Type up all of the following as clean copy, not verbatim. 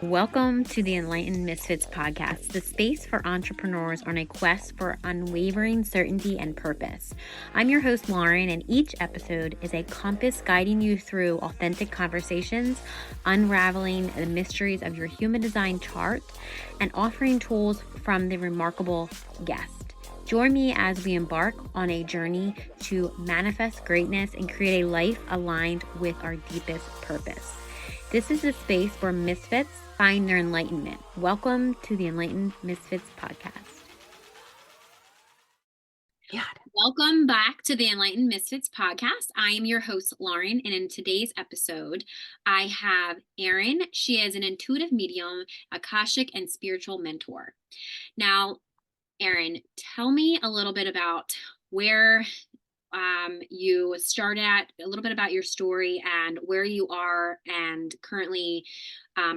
Welcome to the Enlightened Misfits podcast, the space for entrepreneurs on a quest for unwavering certainty and purpose. I'm your host, Lauren, and each episode is a compass guiding you through authentic conversations, unraveling the mysteries of your human design chart, and offering tools from the remarkable guest. Join me as we embark on a journey to manifest greatness and create a life aligned with our deepest purpose. This is the space where misfits find their enlightenment. Welcome to the Enlightened Misfits podcast. God. Welcome back to the Enlightened Misfits podcast. I am your host, Lauren, and in today's episode, I have Erin. She is an intuitive medium, Akashic, and spiritual mentor. Now, Erin, tell me a little bit about where you started at, a little bit about your story and where you are and currently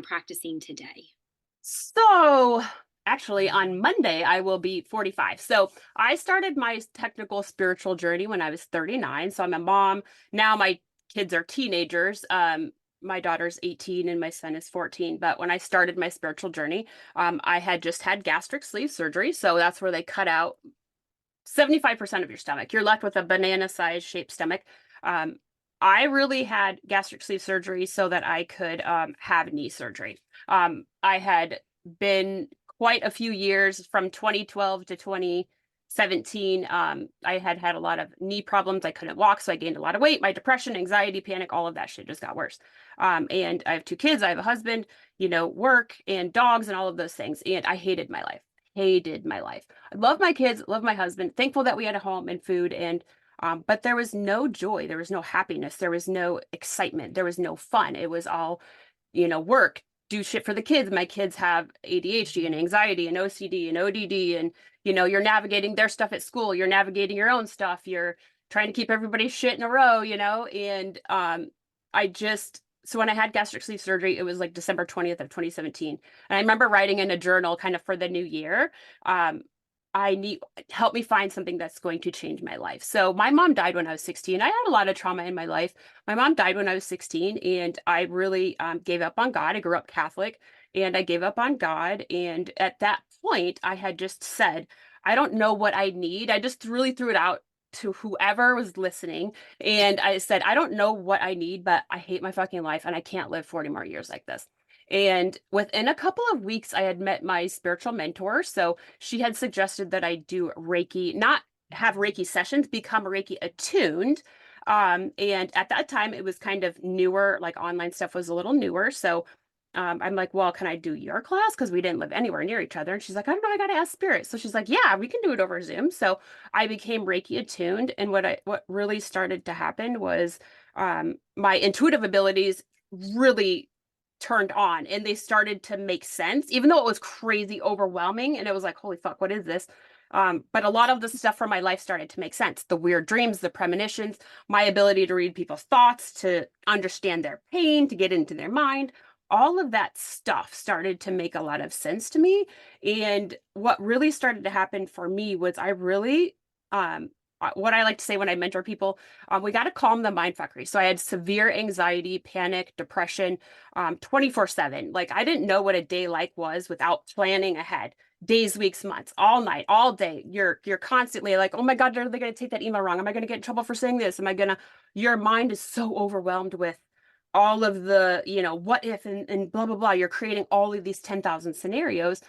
practicing today. So actually on Monday, I will be 45. So I started my technical spiritual journey when I was 39. So I'm a mom. Now my kids are teenagers. My daughter's 18 and my son is 14. But when I started my spiritual journey, I had just had gastric sleeve surgery. So that's where they cut out 75% of your stomach. You're left with a banana-sized shaped stomach. I really had gastric sleeve surgery so that I could have knee surgery. I had been quite a few years from 2012 to 2017. I had had a lot of knee problems. I couldn't walk, so I gained a lot of weight. My depression, anxiety, panic, all of that shit just got worse. And I have 2 kids. I have a husband, work and dogs and all of those things. And I hated my life. I love my kids, love my husband, thankful that we had a home and food, and but there was no joy, there was no happiness, there was no excitement, there was no fun. It was all, work, do shit for the kids. My kids have ADHD and anxiety and OCD and ODD, and you're navigating their stuff at school, you're navigating your own stuff, you're trying to keep everybody's shit in a row, and so when I had gastric sleeve surgery, it was like December 20th of 2017. And I remember writing in a journal kind of for the new year, help me find something that's going to change my life. So my mom died when I was 16. I had a lot of trauma in my life. My mom died when I was 16, and I really gave up on God. I grew up Catholic, and I gave up on God. And at that point, I had just said, I don't know what I need. I just really threw it out to whoever was listening. And I said, I don't know what I need, but I hate my fucking life and I can't live 40 more years like this. And within a couple of weeks, I had met my spiritual mentor. So she had suggested that I do Reiki, not have Reiki sessions, become Reiki attuned. And at that time, it was kind of newer, like online stuff was a little newer. So I'm like, well, can I do your class? Because we didn't live anywhere near each other. And she's like, I don't know, I got to ask spirit. So she's like, yeah, we can do it over Zoom. So I became Reiki attuned. And what really started to happen was my intuitive abilities really turned on and they started to make sense, even though it was crazy overwhelming. And it was like, holy fuck, what is this? But a lot of the stuff from my life started to make sense. The weird dreams, the premonitions, my ability to read people's thoughts, to understand their pain, to get into their mind, all of that stuff started to make a lot of sense to me. And what really started to happen for me was I really, what I like to say when I mentor people, we got to calm the mind fuckery. So I had severe anxiety, panic, depression, 24/7. Like I didn't know what a day like was without planning ahead. Days, weeks, months, all night, all day. You're constantly like, oh my God, are they going to take that email wrong? Am I going to get in trouble for saying this? Your mind is so overwhelmed with all of the, what if and blah, blah, blah. You're creating all of these 10,000 scenarios.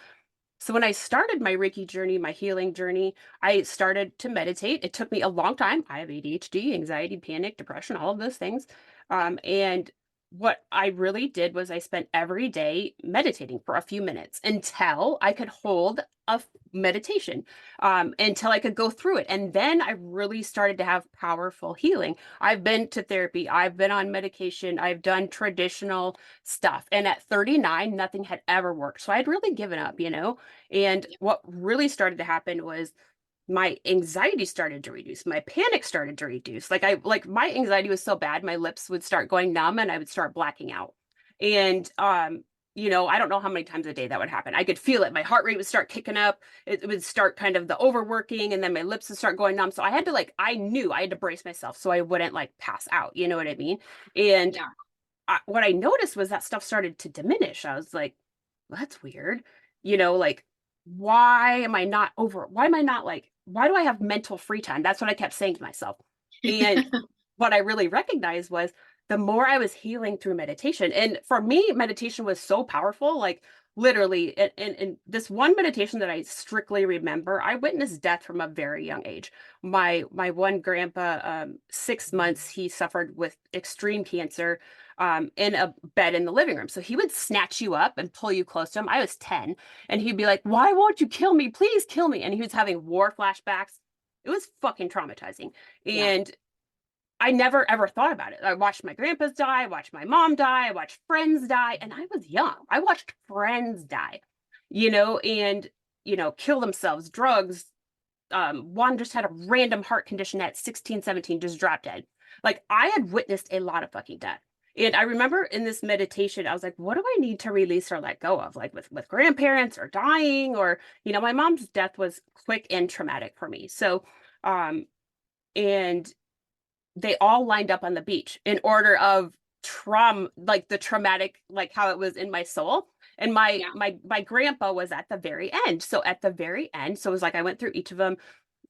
So when I started my Reiki journey, my healing journey, I started to meditate. It took me a long time. I have ADHD, anxiety, panic, depression, all of those things. And what I really did was I spent every day meditating for a few minutes until I could hold a meditation, until I could go through it. And then I really started to have powerful healing. I've been to therapy. I've been on medication. I've done traditional stuff. And at 39, nothing had ever worked. So I'd really given up, And what really started to happen was my anxiety started to reduce. My panic started to reduce. Like my anxiety was so bad, my lips would start going numb and I would start blacking out. And I don't know how many times a day that would happen. I could feel it. My heart rate would start kicking up. It would start kind of the overworking, and then my lips would start going numb. So I knew I had to brace myself so I wouldn't pass out. You know what I mean? And Yeah. what I noticed was that stuff started to diminish. I was like, that's weird. Like, why do I have mental free time? That's what I kept saying to myself. And what I really recognized was the more I was healing through meditation. And for me, meditation was so powerful. Like, literally, in this one meditation that I strictly remember, I witnessed death from a very young age. My one grandpa, 6 months, he suffered with extreme cancer, in a bed in the living room. So he would snatch you up and pull you close to him. I was 10, and he'd be like, "Why won't you kill me? Please kill me." And he was having war flashbacks. It was fucking traumatizing. Yeah. And I never ever thought about it. I watched my grandpas die, I watched my mom die, I watched friends die, and I was young. I watched friends die, and kill themselves, drugs. One just had a random heart condition at 16, 17, just dropped dead. Like, I had witnessed a lot of fucking death. And I remember in this meditation, I was like, what do I need to release or let go of? Like, with grandparents or dying, or, my mom's death was quick and traumatic for me. So, um, and they all lined up on the beach in order of trauma, like the traumatic, like how it was in my soul. And my Yeah. my grandpa was at the very end. So at the very end, so it was like I went through each of them.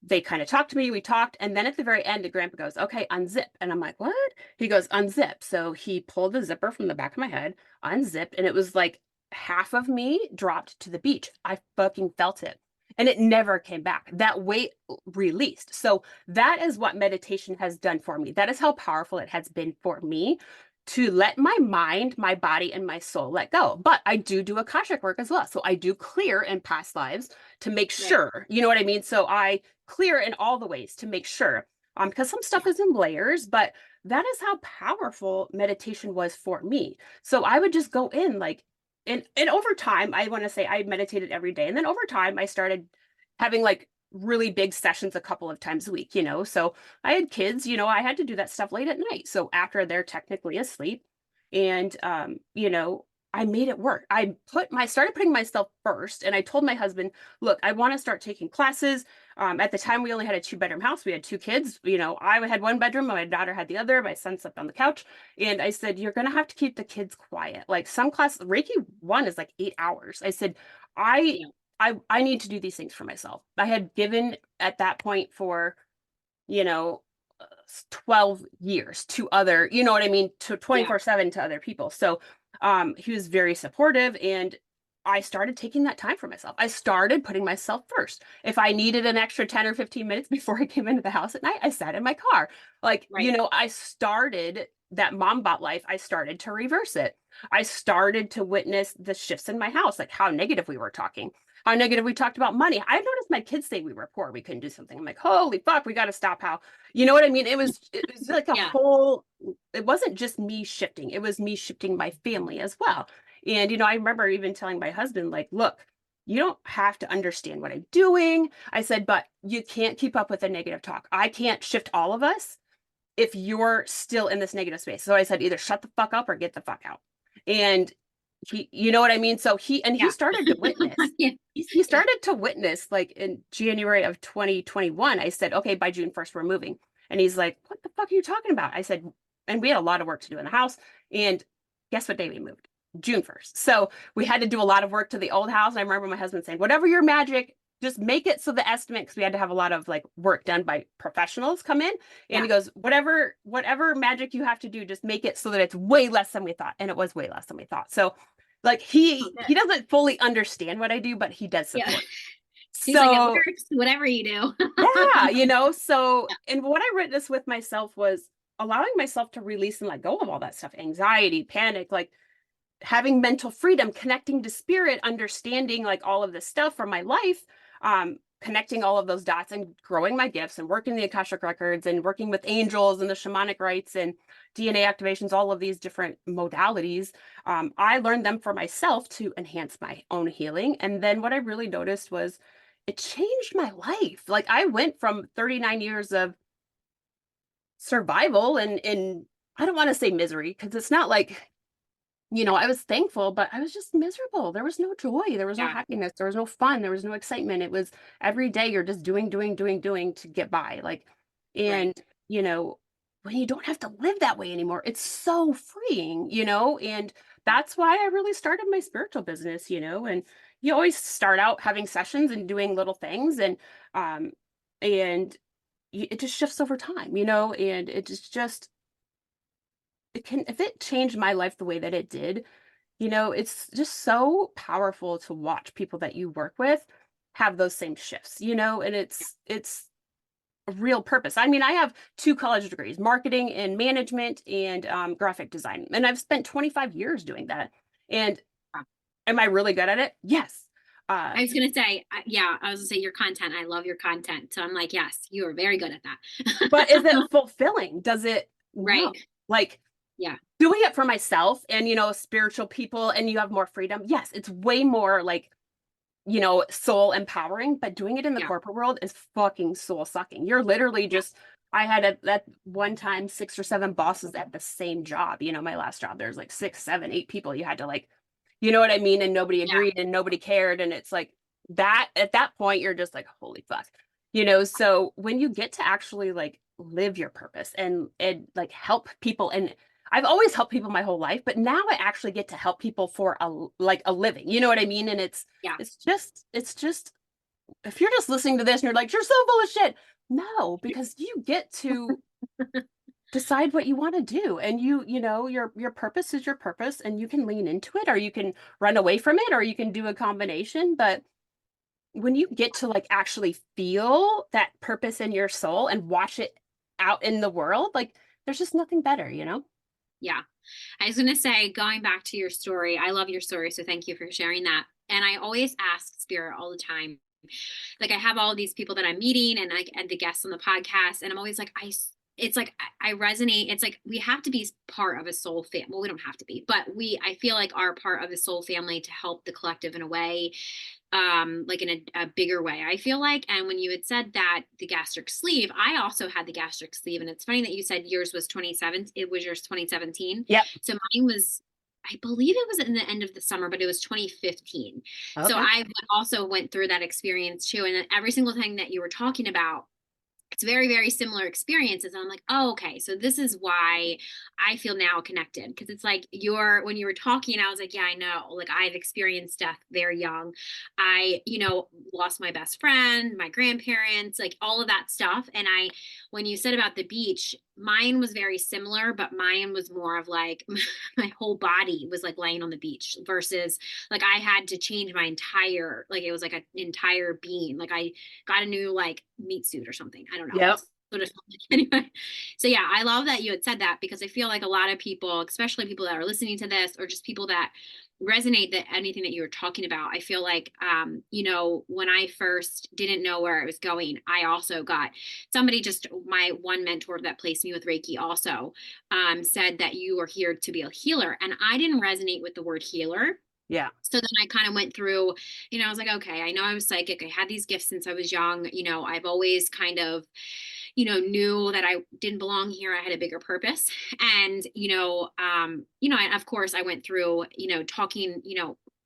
They kind of talked to me, we talked, and then at the very end, the grandpa goes, "Okay, unzip." And I'm like, "What?" He goes, "Unzip." So he pulled the zipper from the back of my head, unzipped, and it was like half of me dropped to the beach. I fucking felt it. And it never came back. That weight released. So that is what meditation has done for me. That is how powerful it has been for me to let my mind, my body, and my soul let go. But I do Akashic work as well. So I do clear in past lives to make Right. sure, you know what I mean? So I clear in all the ways to make sure. Because some stuff Yeah. is in layers, but that is how powerful meditation was for me. So I would just go in like, and over time, I want to say I meditated every day. And then over time, I started having like really big sessions a couple of times a week. So I had kids, I had to do that stuff late at night. So after they're technically asleep, and I made it work. Started putting myself first, and I told my husband, "Look, I want to start taking classes." At the time, we only had a two-bedroom house. We had two kids. I had one bedroom, my daughter had the other. My son slept on the couch, and I said, "You're gonna have to keep the kids quiet. Like, some class, Reiki 1 is like 8 hours." I said, "I Yeah. I need to do these things for myself." I had given at that point for, you know, 12 years to other, you know what I mean, to Yeah. 24/7 to other people. So he was very supportive, and I started taking that time for myself. I started putting myself first. If I needed an extra 10 or 15 minutes before I came into the house at night, I sat in my car. Like, Right. I started that mom bot life, I started to reverse it. I started to witness the shifts in my house, like how negative we were talking, how negative we talked about money. I noticed my kids say we were poor, we couldn't do something. I'm like, holy fuck, we got to stop. How, you know what I mean? It was like a Yeah. whole, it wasn't just me shifting, it was me shifting my family as well. And I remember even telling my husband, like, look, you don't have to understand what I'm doing. I said, but you can't keep up with the negative talk. I can't shift all of us if you're still in this negative space. So I said, either shut the fuck up or get the fuck out. And you know what I mean? So he Yeah. started to witness. Yeah. He Yeah. started to witness, like in January of 2021. I said, okay, by June 1st, we're moving. And he's like, what the fuck are you talking about? I said, and we had a lot of work to do in the house. And guess what day we moved? June 1st. So we had to do a lot of work to the old house. And I remember my husband saying, whatever your magic, just make it so the estimate, because we had to have a lot of like work done by professionals come in. And Yeah. he goes, whatever magic you have to do, just make it so that it's way less than we thought. And it was way less than we thought. So like Oh, he good. doesn't fully understand what I do, but he does Yeah. support. He's like, it So works, whatever you do. yeah, so and what I witnessed with myself was allowing myself to release and let go of all that stuff, anxiety, panic, like having mental freedom, connecting to spirit, understanding like all of this stuff from my life, connecting all of those dots and growing my gifts and working the Akashic records and working with angels and the shamanic rites and DNA activations, all of these different modalities. I learned them for myself to enhance my own healing. And then what I really noticed was it changed my life. Like, I went from 39 years of survival and I don't want to say misery, because it's not like, I was thankful, but I was just miserable. There was no joy. There was no Yeah. happiness. There was no fun. There was no excitement. It was every day you're just doing to get by. Like, Right. and, you know, when you don't have to live that way anymore, it's so freeing, and that's why I really started my spiritual business, and you always start out having sessions and doing little things, um and it just shifts over time, and it can, if it changed my life the way that it did, it's just so powerful to watch people that you work with have those same shifts, and it's a real purpose. I mean, I have two college degrees, marketing and management and graphic design, and I've spent 25 years doing that. And am I really good at it? Yes. I was gonna say, yeah, I was gonna say your content. I love your content. So I'm like, yes, you are very good at But is it that. fulfilling? Does it? No. Right. Like, Yeah. doing it for myself and, spiritual people, and you have more freedom. Yes, it's way more like, soul empowering, but doing it in the Yeah. corporate world is fucking soul sucking. You're literally Yeah. just, I had at one time 6 or 7 bosses at the same job. My last job, there's like 6, 7, 8 people. You had to like, you know what I mean? And nobody Yeah. agreed and nobody cared. And it's like that at that point, you're just like, holy fuck. So when you get to actually like live your purpose and like help people, and I've always helped people my whole life, but now I actually get to help people for a living. You know what I mean? And Yeah. it's just if you're just listening to this and you're like, you're so full of shit. No, because you get to decide what you want to do. And your purpose is your purpose, and you can lean into it, or you can run away from it, or you can do a combination. But when you get to like actually feel that purpose in your soul and watch it out in the world, like there's just nothing better. Yeah. I was going to say, going back to your story, I love your story. So thank you for sharing that. And I always ask Spirit all the time. Like, I have all of these people that I'm meeting and the guests on the podcast. And I'm always like, it's like, I resonate. It's like, we have to be part of a soul family. Well, we don't have to be, but I feel like are part of a soul family to help the collective in a way, like in a bigger way, I feel like. And when you had said that the gastric sleeve, I also had the gastric sleeve, and it's funny that you said yours was 27, it was yours 2017. Yep. So mine was, I believe it was in the end of the summer, but it was 2015. So Okay. I also went through that experience too, and every single thing that you were talking about, it's very, very similar experiences. And I'm like, oh, okay. So this is why I feel now connected. Cause it's like when you were talking, I was like, yeah, I know. Like, I've experienced death very young. I, lost my best friend, my grandparents, like all of that stuff. And when you said about the beach, mine was very similar, but mine was more of like my whole body was like laying on the beach versus like I had to change my entire, like it was like an entire being. Like I got a new like meat suit or something. I don't know. Yep. That's what it felt like anyway. So yeah, I love that you had said that, because I feel like a lot of people, especially people that are listening to this, or just people that resonate that anything that you were talking about, I feel like when I first didn't know where I was going, I also got somebody, just my one mentor that placed me with Reiki also said that you are here to be a healer, and I didn't resonate with the word healer. Yeah. So then I kind of went through, I was like, okay, I know I was psychic. I had these gifts since I was young. I've always kind of, knew that I didn't belong here. I had a bigger purpose. And, and of course I went through, talking,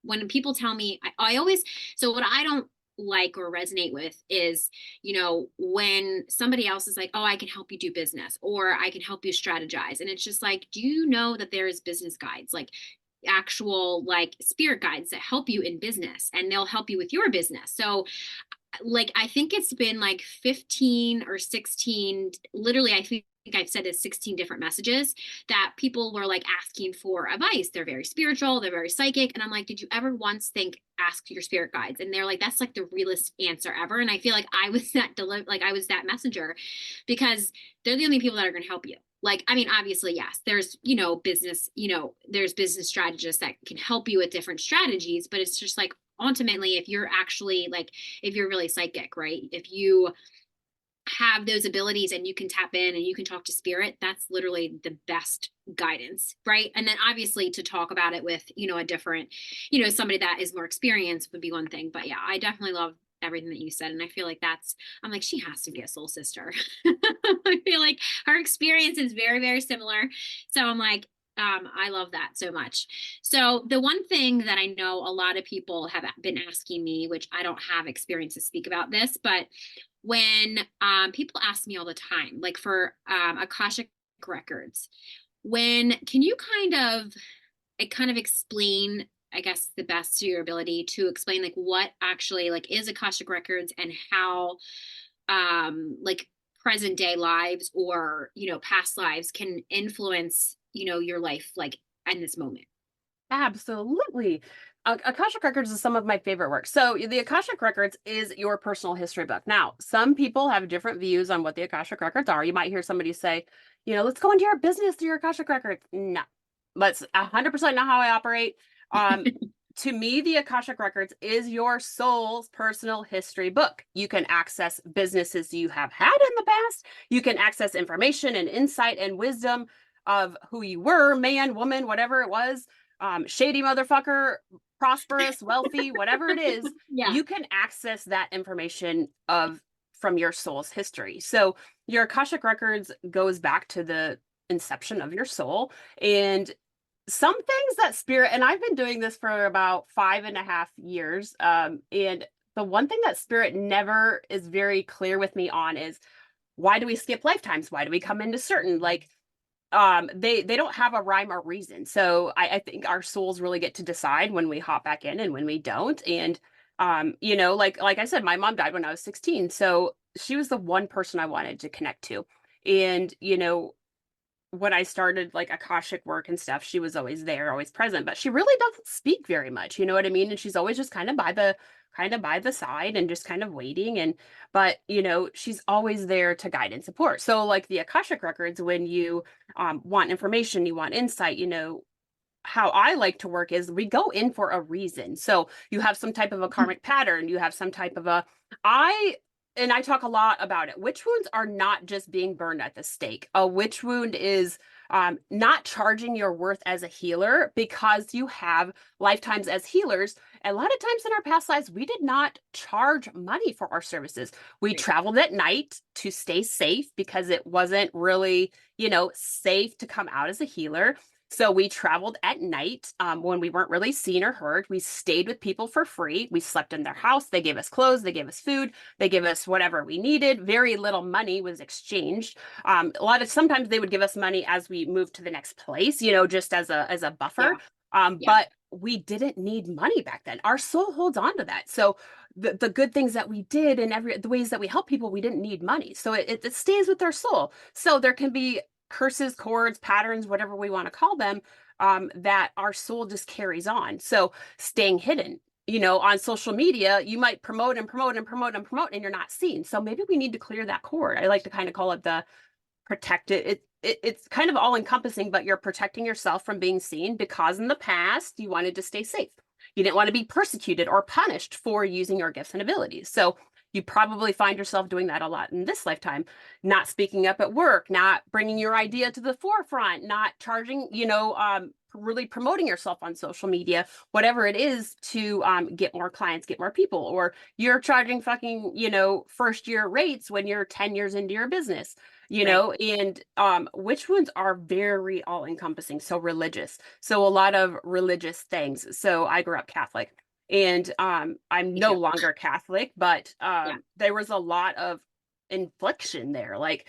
when people tell me, I always, so what I don't like or resonate with is, when somebody else is like, oh, I can help you do business, or I can help you strategize. And it's just like, do you know that there is business guides? Like, actual like spirit guides that help you in business, and they'll help you with your business. So like, I think it's been like 15 or 16, literally, I think I've said it 16 different messages that people were like asking for advice. They're very spiritual, they're very psychic. And I'm like, did you ever once ask your spirit guides? And they're like, that's like the realest answer ever. And I feel like I was I was that messenger, because they're the only people that are going to help you. Like, I mean, obviously, yes, there's, there's business strategists that can help you with different strategies, but it's just like, ultimately, if you're actually like, if you're really psychic, right? If you have those abilities and you can tap in and you can talk to spirit, that's literally the best guidance, right? And then obviously to talk about it with, a different, somebody that is more experienced would be one thing. But yeah, I definitely love everything that you said. And I feel like I'm like, she has to be a soul sister. I feel like her experience is very, very similar. So I'm like, I love that so much. So the one thing that I know a lot of people have been asking me, which I don't have experience to speak about this, but when people ask me all the time, like for Akashic records. When can you kind of explain, I guess, the best to your ability to explain like what actually like is Akashic records and how like present day lives or past lives can influence your life like in this moment. Absolutely. Akashic Records is some of my favorite work. So the Akashic Records is your personal history book. Now, some people have different views on what the Akashic Records are. You might hear somebody say, let's go into your business through your Akashic Records. No, that's 100% not how I operate. Um, to me, the Akashic Records is your soul's personal history book. You can access businesses you have had in the past. You can access information and insight and wisdom of who you were, man, woman, whatever it was, shady motherfucker, prosperous, wealthy, whatever it is, Yeah. you can access that information from your soul's history. So your Akashic Records goes back to the inception of your soul, and some things that spirit, and I've been doing this for about 5.5 years, and the one thing that spirit never is very clear with me on is, why do we skip lifetimes? Why do we come into certain, like, they don't have a rhyme or reason. So I think our souls really get to decide when we hop back in and when we don't. And like I said, my mom died when I was 16. So she was the one person I wanted to connect to. And when I started like Akashic work and stuff, she was always there, always present, but she really doesn't speak very much, you know what I mean? And she's always just kind of by the side and just kind of waiting. And but she's always there to guide and support. So like the Akashic records, when you want information, you want insight, how I like to work is we go in for a reason. So you have some type of a karmic pattern, you have some type of I and I talk a lot about it. Witch wounds are not just being burned at the stake. A witch wound is not charging your worth as a healer because you have lifetimes as healers. A lot of times in our past lives, we did not charge money for our services. We traveled at night to stay safe because it wasn't really, safe to come out as a healer. So we traveled at night when we weren't really seen or heard. We stayed with people for free. We slept in their house. They gave us clothes. They gave us food. They gave us whatever we needed. Very little money was exchanged. Sometimes they would give us money as we moved to the next place, just as a buffer. Yeah. But we didn't need money back then. Our soul holds on to that. So the good things that we did and the ways that we help people, we didn't need money. So it stays with our soul. So there can be curses, cords, patterns, whatever we want to call them, that our soul just carries on. So staying hidden, on social media, you might promote and promote and promote and promote, and you're not seen. So maybe we need to clear that cord. I like to kind of call it the protect it. It's kind of all encompassing, but you're protecting yourself from being seen because in the past you wanted to stay safe. You didn't want to be persecuted or punished for using your gifts and abilities. So you probably find yourself doing that a lot in this lifetime, not speaking up at work, not bringing your idea to the forefront, not charging, really promoting yourself on social media, whatever it is to get more clients, get more people, or you're charging fucking, first year rates when you're 10 years into your business, and witch wounds are very all encompassing. So religious. So a lot of religious things. So I grew up Catholic. And I'm no longer Catholic, but there was a lot of infliction there. Like,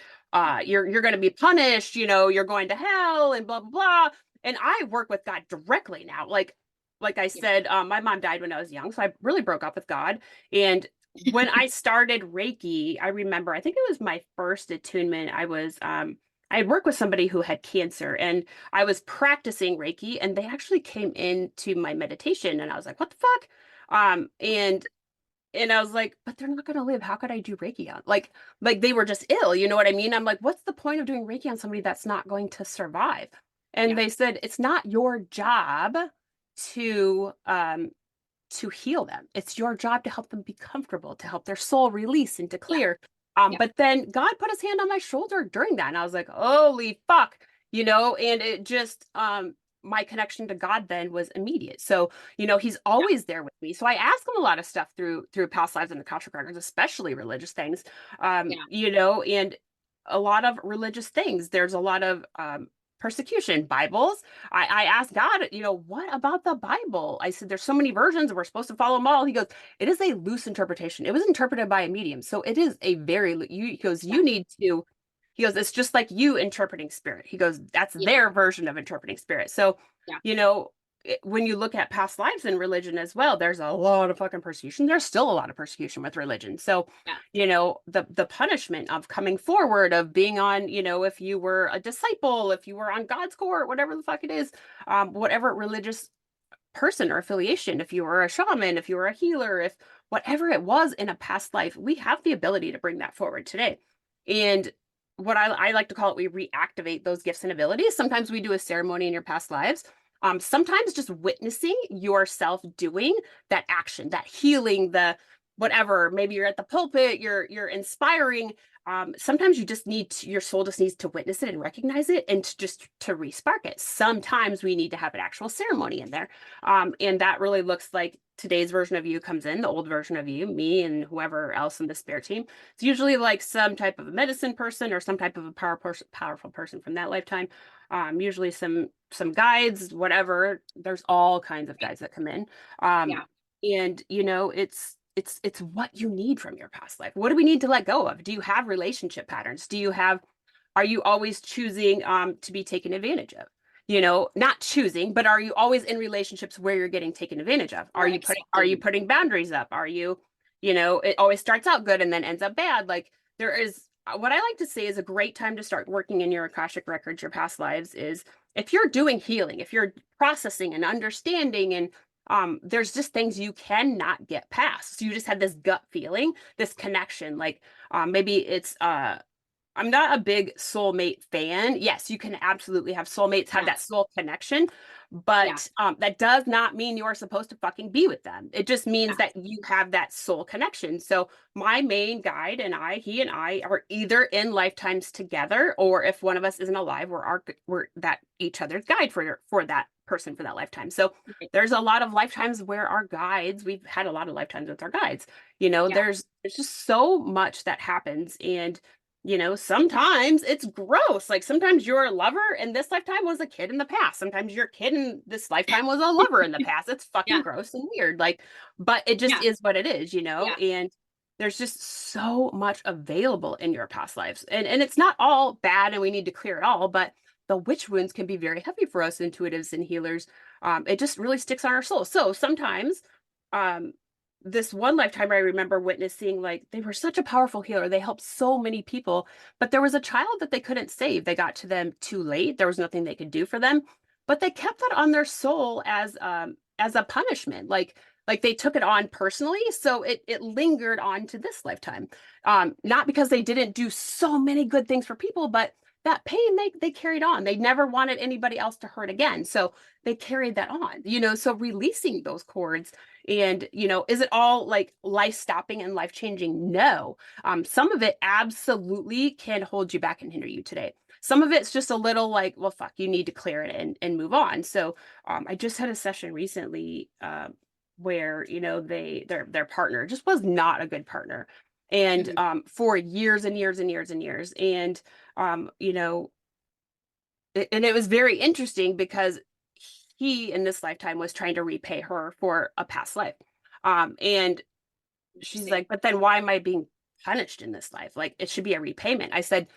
you're going to be punished, you're going to hell and blah, blah, blah. And I work with God directly now. Like I said, my mom died when I was young, so I really broke up with God. And when I started Reiki, I remember, I think it was my first attunement. I had worked with somebody who had cancer and I was practicing Reiki and they actually came into my meditation and I was like, what the fuck? And I was like, but they're not going to live. How could I do Reiki on? Like they were just ill. You know what I mean? I'm like, what's the point of doing Reiki on somebody that's not going to survive? And they said, it's not your job to, to heal them. It's your job to help them be comfortable, to help their soul release and to clear. But then God put his hand on my shoulder during that. And I was like, holy fuck, and it just, my connection to God then was immediate. So, he's always there with me. So I ask him a lot of stuff through past lives and the Akashic records, especially religious things, and a lot of religious things. There's a lot of, persecution, Bibles. I asked God, what about the Bible? I said, there's so many versions and we're supposed to follow them all. He goes, it is a loose interpretation. It was interpreted by a medium. So it is a very, he goes, you need to He goes, it's just like you interpreting spirit. He goes, that's Yeah. their version of interpreting spirit. So, Yeah. you know, when you look at past lives in religion as well, there's a lot of fucking persecution. There's still a lot of persecution with religion. So, Yeah. you know, the punishment of coming forward, of being on, you know, if you were a disciple, if you were on God's court, whatever the fuck it is, whatever religious person or affiliation, if you were a shaman, if you were a healer, if whatever it was in a past life, we have the ability to bring that forward today. And what I like to call it, we reactivate those gifts and abilities. Sometimes we do a ceremony in your past lives. Sometimes just witnessing yourself doing that action, that healing, the whatever. Maybe you're at the pulpit, you're inspiring. Sometimes you just need to, your soul just needs to witness it and recognize it and to just to respark it. Sometimes we need to have an actual ceremony in there. And that really looks like today's version of you comes in, the old version of you, me and whoever else in the spare team. It's usually like some type of a medicine person or some type of a powerful person from that lifetime. Usually some guides, whatever. There's all kinds of guides that come in. Yeah. And you know, it's what you need from your past life. What do we need to let go of? Do you have relationship patterns? Are you always choosing to be taken advantage of? You know, not choosing, but are you always in relationships where you're getting taken advantage of? Or Are you accepting. putting boundaries up? Are you, you know, it always starts out good and then ends up bad. Like there is what I like to say is a great time to start working in your Akashic records, your past lives, is if you're doing healing, if you're processing and understanding, and there's just things you cannot get past. So you just had this gut feeling, this connection. Like maybe it's I'm not a big soulmate fan. Yes, you can absolutely have soulmates, have Yeah. that soul connection, Yeah. but that does not mean you're supposed to fucking be with them. It just Yeah. means that you have that soul connection. So my main guide and he and I are either in lifetimes together, or if one of us isn't alive, we're that each other's guide for that person for that lifetime. So Right. there's a lot of lifetimes where our guides, we've had a lot of lifetimes with our guides. You know, Yeah. there's just so much that happens, and you know, sometimes it's gross. Like sometimes you're a lover and this lifetime was a kid in the past. Sometimes your kid in this lifetime was a lover in the past. It's fucking Yeah. gross and weird. Like, but it just Yeah. is what it is, you know? Yeah. And there's just so much available in your past lives. And it's not all bad and we need to clear it all, but the witch wounds can be very heavy for us intuitives and healers. It just really sticks on our soul. So sometimes um this one lifetime I remember witnessing, like they were such a powerful healer. They helped so many people, but there was a child that they couldn't save. They got to them too late. There was nothing they could do for them, but they kept that on their soul as a punishment. Like they took it on personally, so it lingered on to this lifetime. Not because they didn't do so many good things for people, but that pain they carried on. They never wanted anybody else to hurt again. So they carried that on, you know, so releasing those cords. And, you know, is it all like life stopping and life changing? No. Some of it absolutely can hold you back and hinder you today. Some of it's just a little like, well, fuck, you need to clear it and move on. So I just had a session recently where, you know, their partner just was not a good partner. And Mhm. for years and years and years and years. And, you know, and it was very interesting because he in this lifetime was trying to repay her for a past life. And she's Interesting. like, but then why am I being punished in this life? Like it should be a repayment. I said,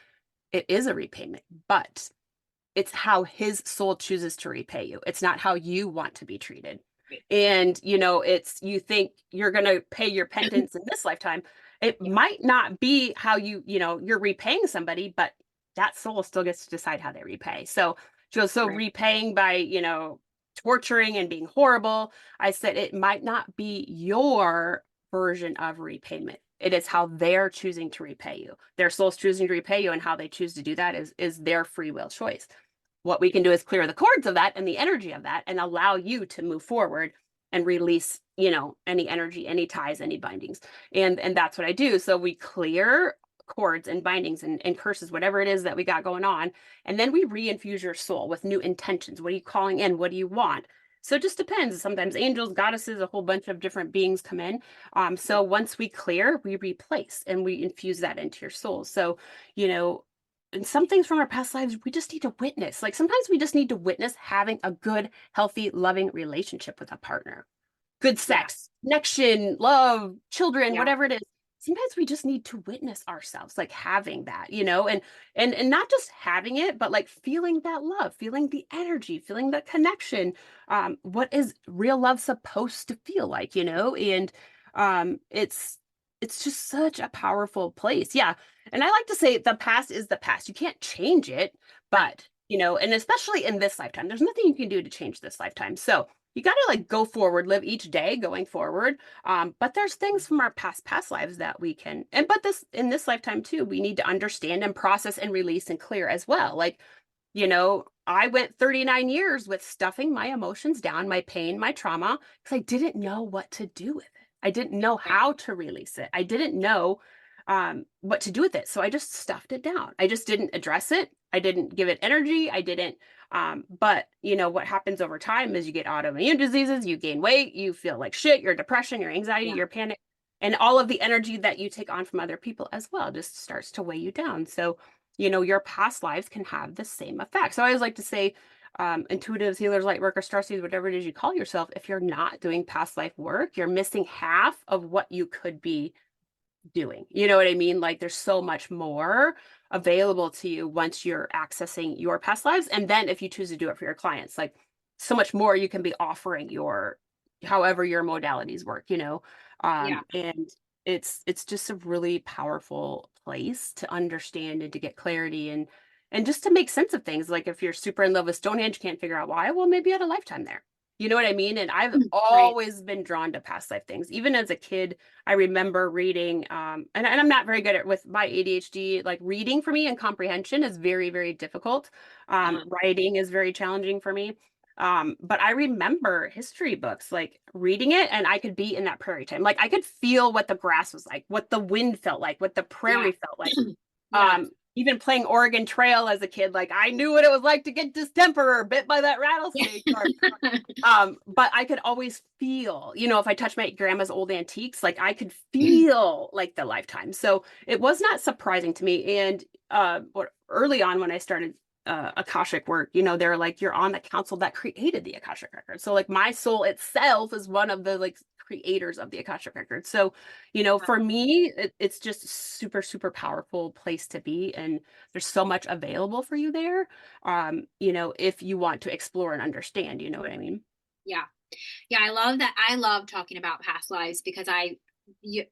it is a repayment, but it's how his soul chooses to repay you. It's not how you want to be treated. Right. And, you know, it's you think you're going to pay your penance in this lifetime. It Yeah. might not be how you know, you're repaying somebody, but that soul still gets to decide how they repay. So, so Right. repaying by, you know, torturing and being horrible, I said it might not be your version of repayment. It is how they're choosing to repay you. Their soul's choosing to repay you, and how they choose to do that is their free will choice. What we can do is clear the cords of that and the energy of that and allow you to move forward and release, you know, any energy, any ties, any bindings. And that's what I do. So we clear cords and bindings and curses, whatever it is that we got going on. And then we reinfuse your soul with new intentions. What are you calling in? What do you want? So it just depends. Sometimes angels, goddesses, a whole bunch of different beings come in. So Yeah. once we clear, we replace and we infuse that into your soul. So, you know, and some things from our past lives we just need to witness. Like sometimes we just need to witness having a good, healthy, loving relationship with a partner. Good Yeah. sex, connection, love, children, Yeah. whatever it is. sometimes we just need to witness ourselves, like having that, and not just having it, but like feeling that love, feeling the energy, feeling the connection. What is real love supposed to feel like, and it's just such a powerful place. Yeah. And I like to say the past is the past. You can't change it, Right. but and especially in this lifetime, there's nothing you can do to change this lifetime. So you got to like go forward, live each day going forward. But there's things from our past lives that we can, but this in this lifetime too, we need to understand and process and release and clear as well. Like, I went 39 years with stuffing my emotions down, my pain, my trauma, because I didn't know what to do with it. I didn't know Right. how to release it. I didn't know what to do with it. So I just stuffed it down. I just didn't address it. I didn't give it energy. I didn't. But what happens over time is you get autoimmune diseases, you gain weight, you feel like shit, your depression, your anxiety, Yeah. your panic, and all of the energy that you take on from other people as well just starts to weigh you down. So, your past lives can have the same effect. So I always like to say, intuitives, healers, light workers, star seeds, whatever it is you call yourself, if you're not doing past life work, you're missing half of what you could be doing. You know what I mean? Like there's so much more available to you once you're accessing your past lives. And then if you choose to do it for your clients, like so much more you can be offering however your modalities work, Yeah. and it's just a really powerful place to understand and to get clarity and just to make sense of things. Like if you're super in love with Stonehenge, can't figure out why, well, maybe you had a lifetime there. You know what I mean? And I've Right. always been drawn to past life things. Even as a kid, I remember reading, and I'm not very good at with my ADHD, like reading for me and comprehension is very, very difficult. Uh-huh. Writing is very challenging for me. But I remember history books, like reading it, and I could be in that prairie time. Like I could feel what the grass was like, what the wind felt like, what the Yeah. prairie felt like. Yeah. Even playing Oregon Trail as a kid, like I knew what it was like to get distemper or bit by that rattlesnake or but I could always feel, if I touched my grandma's old antiques, like I could feel like the lifetime. So it was not surprising to me. And early on when I started Akashic work, they're like, you're on the council that created the Akashic record. So like my soul itself is one of the like creators of the Akashic record. So, for me, it's just super, super powerful place to be. And there's so much available for you there. If you want to explore and understand, you know what I mean? Yeah. Yeah, I love that. I love talking about past lives because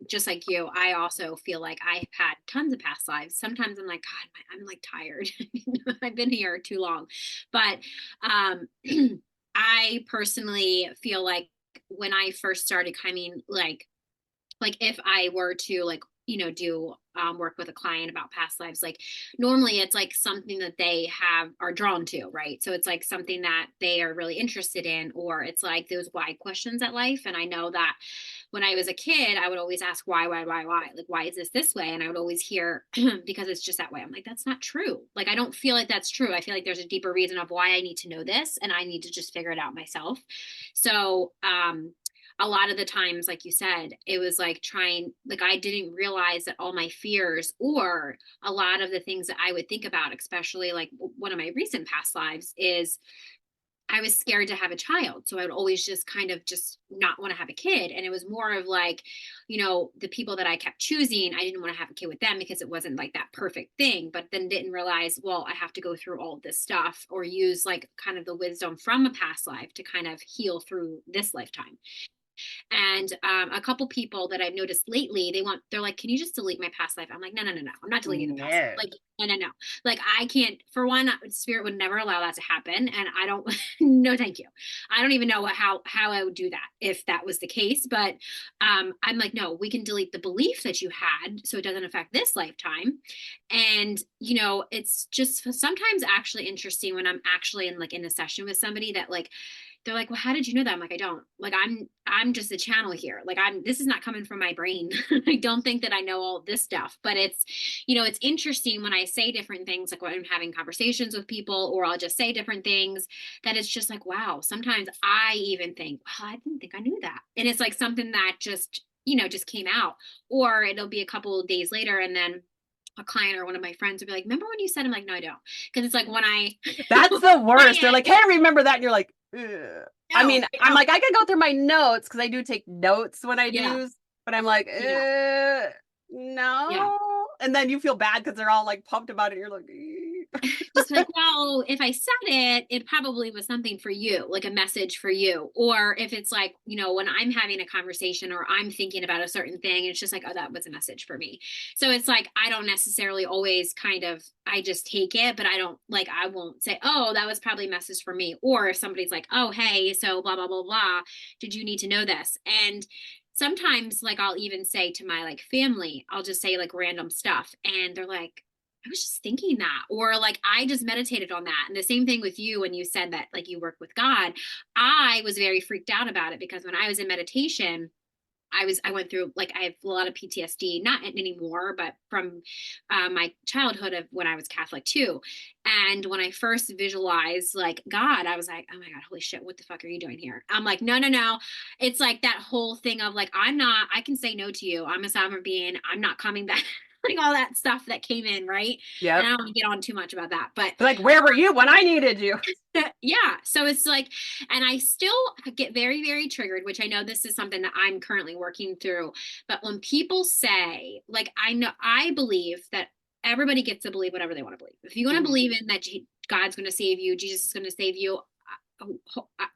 just like you, I also feel like I've had tons of past lives. Sometimes I'm like, God, I'm like tired. I've been here too long. But um, I personally feel like when I first started coming, like if I were to like do work with a client about past lives, like normally it's like something that they are drawn to, right? So it's like something that they are really interested in, or it's like those why questions at life. And I know that when I was a kid, I would always ask why, like why is this way? And I would always hear because it's just that way. I'm like, that's not true. Like I don't feel like that's true. I feel like there's a deeper reason of why I need to know this, and I need to just figure it out myself. So a lot of the times, like you said, it was like like I didn't realize that all my fears or a lot of the things that I would think about, especially like one of my recent past lives, is I was scared to have a child. So I would always just kind of just not want to have a kid. And it was more of like, the people that I kept choosing, I didn't want to have a kid with them because it wasn't like that perfect thing, but then didn't realize, well, I have to go through all of this stuff or use like kind of the wisdom from a past life to kind of heal through this lifetime. And a couple people that I've noticed lately, they're like, can you just delete my past life? I'm like, no, no, no, no. I'm not deleting the past life. No. Like, no, no, no. Like I can't, for one, spirit would never allow that to happen. And I don't, no, thank you. I don't even know how I would do that if that was the case. But I'm like, no, we can delete the belief that you had so it doesn't affect this lifetime. And, it's just sometimes actually interesting when I'm actually in a session with somebody that like, they're like, well, how did you know that? I'm like, I don't. Like I'm just a channel here. Like this is not coming from my brain. I don't think that I know all this stuff, but it's interesting when I say different things, like when I'm having conversations with people, or I'll just say different things, that it's just like, wow, sometimes I even think, well, I didn't think I knew that. And it's like something that just came out, or it'll be a couple of days later. And then a client or one of my friends would be like, remember when you said? I'm like, no, I don't. Because it's like when I That's the worst. They're client, like, hey, I remember that. And you're like, ugh. I no, mean, I I'm don't. like, I could go through my notes because I do take notes when I Yeah. do, but I'm like, Yeah. Yeah. no. And then you feel bad because they're all like pumped about it. You're like, Just like, well, if I said it, it probably was something for you, like a message for you. Or if it's like, when I'm having a conversation or I'm thinking about a certain thing, it's just like, oh, that was a message for me. So it's like, I don't necessarily always I just take it, but I won't say, oh, that was probably a message for me. Or if somebody's like, oh, hey, so blah, blah, blah, blah, did you need to know this? And sometimes like I'll even say to my like family, I'll just say like random stuff and they're like, I was just thinking that, or like I just meditated on that. And the same thing with you when you said that like you work with God. I was very freaked out about it because when I was in meditation, I went through like I have a lot of PTSD, not anymore, but from my childhood of when I was Catholic too. And when I first visualized like God, I was like, oh my God, holy shit, what the fuck are you doing here? I'm like, no, no, no. It's like that whole thing of like, I can say no to you. I'm a sovereign being. I'm not coming back. Like all that stuff that came in, right? And I yep. don't want to get on too much about that, but Like, where were you when I needed you? yeah. So it's like, and I still get very, very triggered, which I know this is something that I'm currently working through. But when people say, like, I believe that everybody gets to believe whatever they want to believe. If you want to Mhm. believe in that God's going to save you, Jesus is going to save you,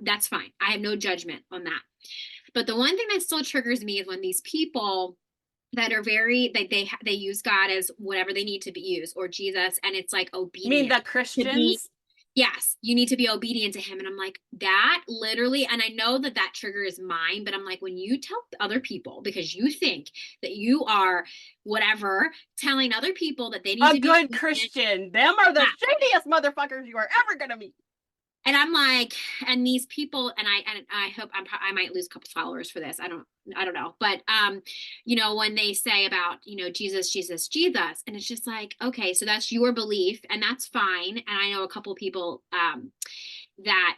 that's fine. I have no judgment on that. But the one thing that still triggers me is when these people that are they use God as whatever they need to be used or Jesus, and it's like You mean obedient the to be. Christians? Yes, you need to be obedient to him. And I'm like, that literally, and I know that that trigger is mine, but I'm like, when you tell other people, because you think that you are whatever, telling other people that they need A to be good obedient. Christian. Them are the Yeah. shadiest motherfuckers you are ever gonna meet. And I'm like, and these people, and I hope I might lose a couple followers for this. I don't know. But, when they say about, Jesus, Jesus, Jesus, and it's just like, okay, so that's your belief and that's fine. And I know a couple people, that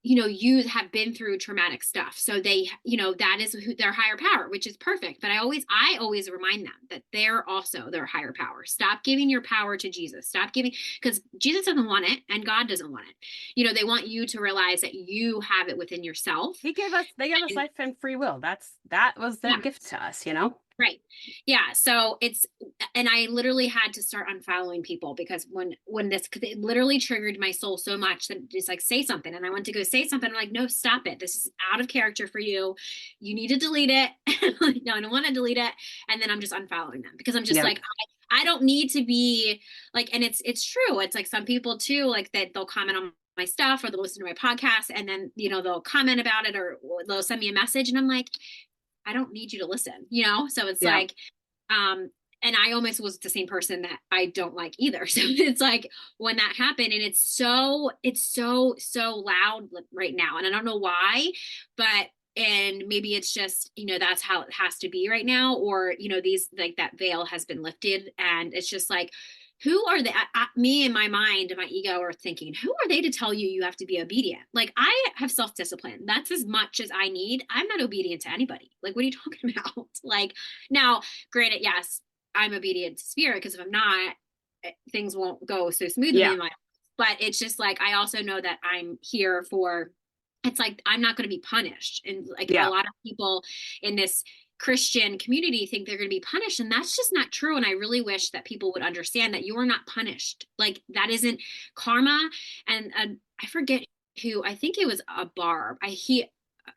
you have been through traumatic stuff, so they that is their higher power, which is perfect. But I always remind them that they're also their higher power. Stop giving your power to Jesus. Stop giving, because Jesus doesn't want it and God doesn't want it. They want you to realize that you have it within yourself. They gave us And life and free will. That was their yeah. gift to us. Right. Yeah. So and I literally had to start unfollowing people because because it literally triggered my soul so much that it's like, say something. And I went to go say something. I'm like, no, stop it. This is out of character for you. You need to delete it. No, I don't want to delete it. And then I'm just unfollowing them because I'm just Yep. like, I don't need to be like, and it's true. It's like some people too, like that they'll comment on my stuff or they'll listen to my podcast and then, they'll comment about it or they'll send me a message. And I'm like, I don't need you to listen. So it's Yep. like, and I almost was the same person that I don't like either. So it's like when that happened and it's so loud right now. And I don't know why, but and maybe it's just, that's how it has to be right now. Or, these like that veil has been lifted and it's just like, who are they? Me in my mind and my ego are thinking, who are they to tell you have to be obedient? Like I have self-discipline. That's as much as I need. I'm not obedient to anybody. Like, what are you talking about? Like now, granted, yes, I'm obedient to spirit because if I'm not, things won't go so smoothly Yeah. in my life. But it's just like I also know that I'm here for. It's like I'm not going to be punished, and like a Yeah. lot of people in this Christian community think they're going to be punished, and that's just not true. And I really wish that people would understand that you are not punished. Like that isn't karma. And I forget who. I think it was a barb. He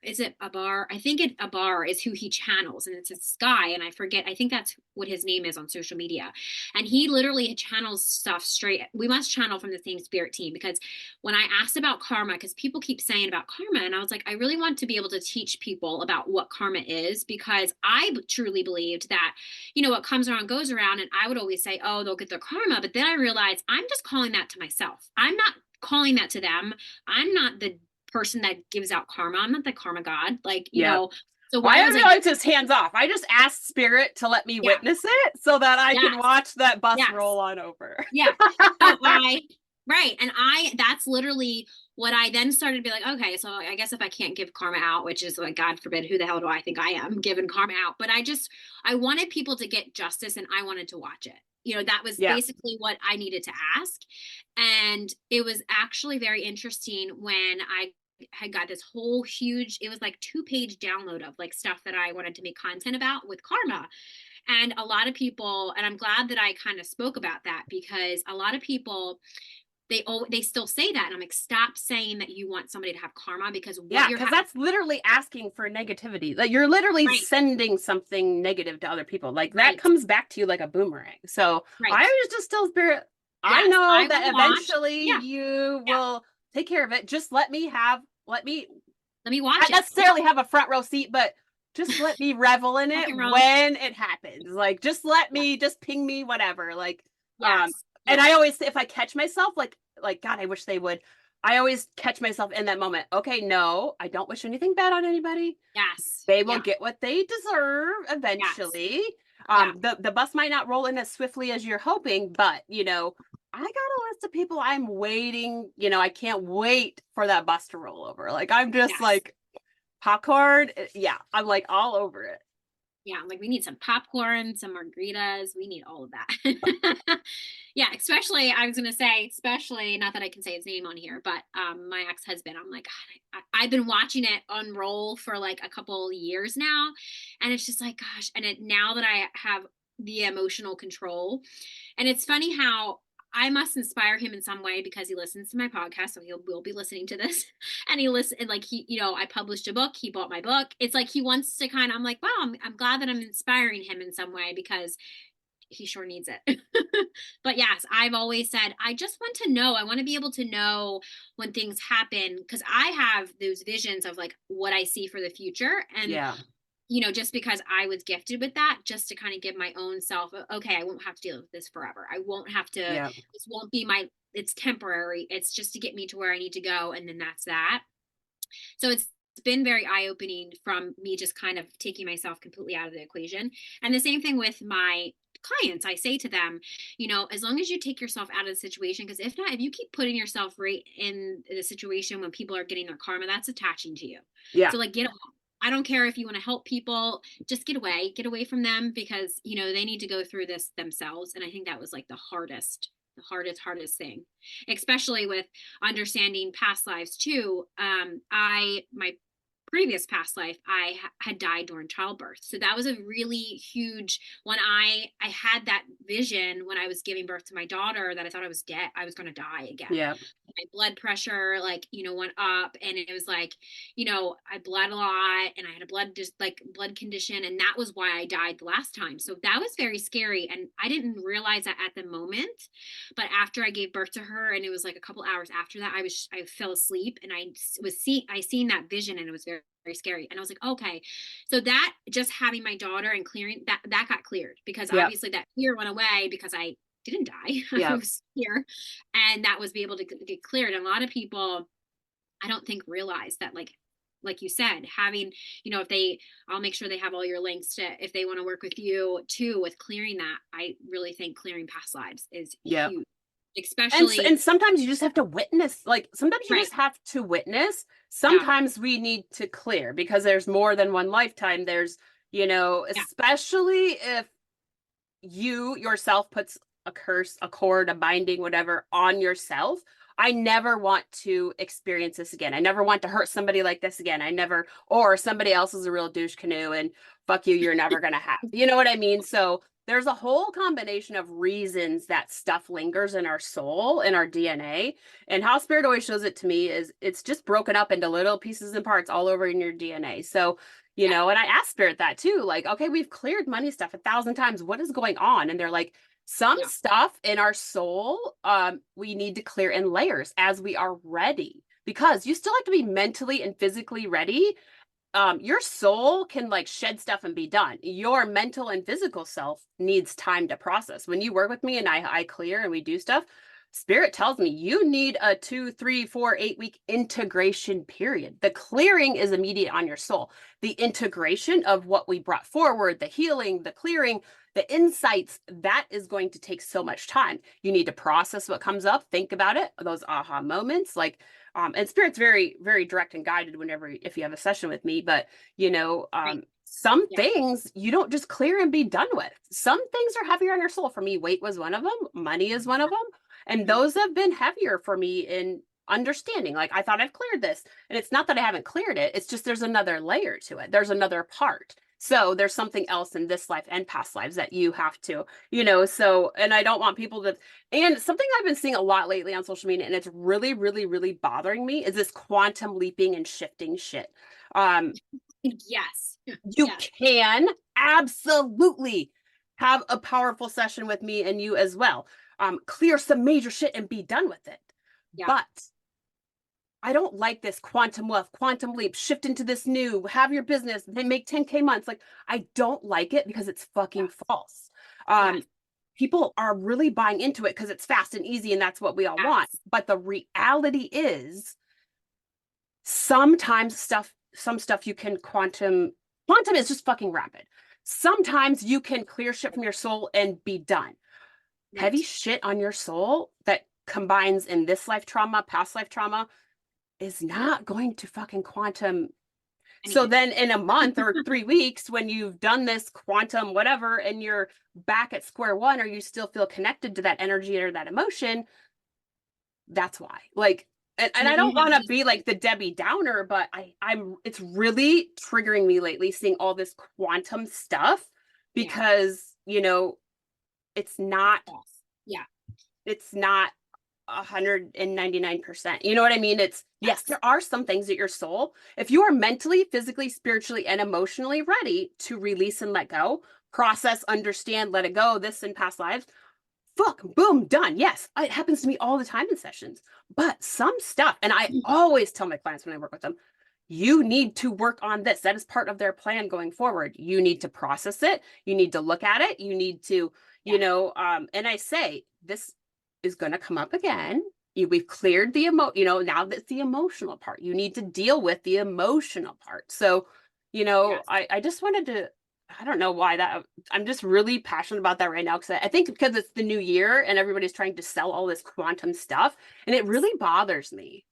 is it a bar? I think a bar is who he channels, and it's this guy, and I forget. I think that's what his name is on social media, and he literally channels stuff straight. We must channel from the same spirit team because when I asked about karma, because people keep saying about karma, and I was like, I really want to be able to teach people about what karma is because I truly believed that, what comes around goes around, and I would always say, oh, they'll get their karma, but then I realized I'm just calling that to myself. I'm not calling that to them. I'm not the person that gives out karma. I'm not the karma god. Like, Yep. so Well, I why was don't I? know. It's just hands off. I just asked Spirit to let me Yeah. witness it so that I can Yes. watch that bus Yes. roll on over. Yeah. So right. And that's literally what I then started to be like, okay, so I guess if I can't give karma out, which is like, God forbid, who the hell do I think I am giving karma out? But I wanted people to get justice and I wanted to watch it. That was Yeah. basically what I needed to ask. And it was actually very interesting when I had got this whole huge, it was like 2-page download of like stuff that I wanted to make content about with karma. And a lot of people, and I'm glad that I kind of spoke about that, because a lot of people, they still say that, and I'm like, stop saying that you want somebody to have karma, because what Yeah, you're because that's literally asking for negativity. Like you're literally right, sending something negative to other people. Like that right, comes back to you like a boomerang. So I right. always just tell spirit, I Yes, know I that will watch. eventually Yeah, you yeah. will take care of it. Just let me Let me watch not it. Yeah, necessarily have a front row seat, but just let me revel in rock it and roll. when it happens. Like just let Yeah. me, just ping me, whatever. Yes, And I yes, always, if I catch myself, like God, I wish they would. I always catch myself in that moment. Okay, no, I don't wish anything bad on anybody. yes, They will yeah, get what they deserve yes, eventually. yeah, The bus might not roll in as swiftly as you're hoping, but I got a list of people I'm waiting. I can't wait for that bus to roll over. Like I'm just yes. like popcorn. Yeah, I'm like all over it. Yeah, like we need some popcorn, some margaritas. We need all of that. Yeah, especially I was gonna say, especially not that I can say his name on here, but my ex-husband. I'm like, God, I've been watching it unroll for like a couple years now, and it's just like, gosh. And now that I have the emotional control, and it's funny how I must inspire him in some way, because he listens to my podcast, so he will be listening to this. And he listen, and like I published a book, he bought my book. It's like he wants to kind of, I'm like, wow, I'm glad that I'm inspiring him in some way, because he sure needs it. But yes, I've always said, I just want to know. I want to be able to know when things happen, because I have those visions of like what I see for the future. And Yeah, just because I was gifted with that, just to kind of give my own self, okay, I won't have to deal with this forever. I won't have to, yeah, this won't be it's temporary. It's just to get me to where I need to go. And then that's that. So it's been very eye opening from me just kind of taking myself completely out of the equation. And the same thing with my clients. I say to them, as long as you take yourself out of the situation, because if not, if you keep putting yourself right in the situation when people are getting their karma, that's attaching to you. yeah, So like get away. I don't care if you want to help people, just get away from them, because they need to go through this themselves. And I think that was like the hardest thing, especially with understanding past lives too. My previous past life, I had died during childbirth, so that was a really huge, when I had that vision when I was giving birth to my daughter, that I thought I was dead, I was going to die again. yeah, My blood pressure went up, and it was like I bled a lot, and I had a blood condition, and that was why I died the last time. So that was very scary, and I didn't realize that at the moment. But after I gave birth to her, and it was like a couple hours after that, I fell asleep, and I seen that vision, and it was very, very scary. And I was like, okay, so that, just having my daughter and clearing that got cleared, because yeah, obviously that fear went away, because I didn't die. I yeah. was here, and that was be able to get cleared. And a lot of people, I don't think, realize that, like you said, having, I'll make sure they have all your links to, if they want to work with you too with clearing that. I really think clearing past lives is Yeah. huge, And especially. and sometimes you just have to witness. Like sometimes you Right. just have to witness. Yeah. Sometimes we need to clear because there's more than one lifetime. There's, Yeah. especially if you yourself puts a curse, a cord, a binding, whatever on yourself. I never want to experience this again. I never want to hurt somebody like this again. I never, or somebody else is a real douche canoe and fuck you, you're never going to have. You know what I mean? So there's a whole combination of reasons that stuff lingers in our soul, in our DNA. And how spirit always shows it to me is it's just broken up into little pieces and parts all over in your DNA. So Yeah. and I asked Spirit that too. Like, okay, we've cleared money stuff 1,000 times. What is going on? And they're like, some Yeah. stuff in our soul, we need to clear in layers as we are ready. Because you still have to be mentally and physically ready. Your soul can like shed stuff and be done. Your mental and physical self needs time to process. When you work with me and I clear and we do stuff, Spirit tells me you need a 2, 3, 4, 8 week integration period. The clearing is immediate on your soul. The integration of what we brought forward, the healing, the clearing, the insights, that is going to take so much time. You need to process what comes up, think about it, those aha moments. And Spirit's very, very direct and guided whenever, if you have a session with me, but Right. some Yeah. things you don't just clear and be done with. Some things are heavier on your soul. For me, weight was one of them. Money is one of them. And Mhm. those have been heavier for me in understanding. Like, I thought I've cleared this. And it's not that I haven't cleared it. It's just there's another layer to it. There's another part. So there's something else in this life and past lives that you have to, so, and I don't want people to, and something I've been seeing a lot lately on social media, and it's really, really, really bothering me, is this quantum leaping and shifting shit. Yes. You can absolutely have a powerful session with me and you as well. Clear some major shit and be done with it. Yeah. But I don't like this quantum wealth, quantum leap, shift into this new, have your business, then make 10K months. Like, I don't like it because it's fucking false. People are really buying into it because it's fast and easy and that's what we all want. But the reality is sometimes some stuff you can quantum is just fucking rapid. Sometimes you can clear shit from your soul and be done. Heavy shit on your soul that combines in this life trauma, past life trauma, is not going to fucking quantum. So then in a month or 3 weeks, when you've done this quantum whatever and you're back at square one, or you still feel connected to that energy or that emotion, that's why. Like, and I don't want to be like the Debbie Downer, but it's really triggering me lately seeing all this quantum stuff because, it's not, it's not 199%. You know what I mean? It's, yes, there are some things that your soul, if you are mentally, physically, spiritually, and emotionally ready to release and let go, process, understand, let it go, this in past lives, fuck, boom, done. Yes, it happens to me all the time in sessions. But some stuff, and I always tell my clients when I work with them, you need to work on this. That is part of their plan going forward. You need to process it. You need to look at it. You need to, and I say, this is going to come up again. We've cleared the now that's the emotional part. You need to deal with the emotional part. So, I just wanted to, I don't know why I'm just really passionate about that right now. Cause I think because it's the new year and everybody's trying to sell all this quantum stuff, and it really bothers me.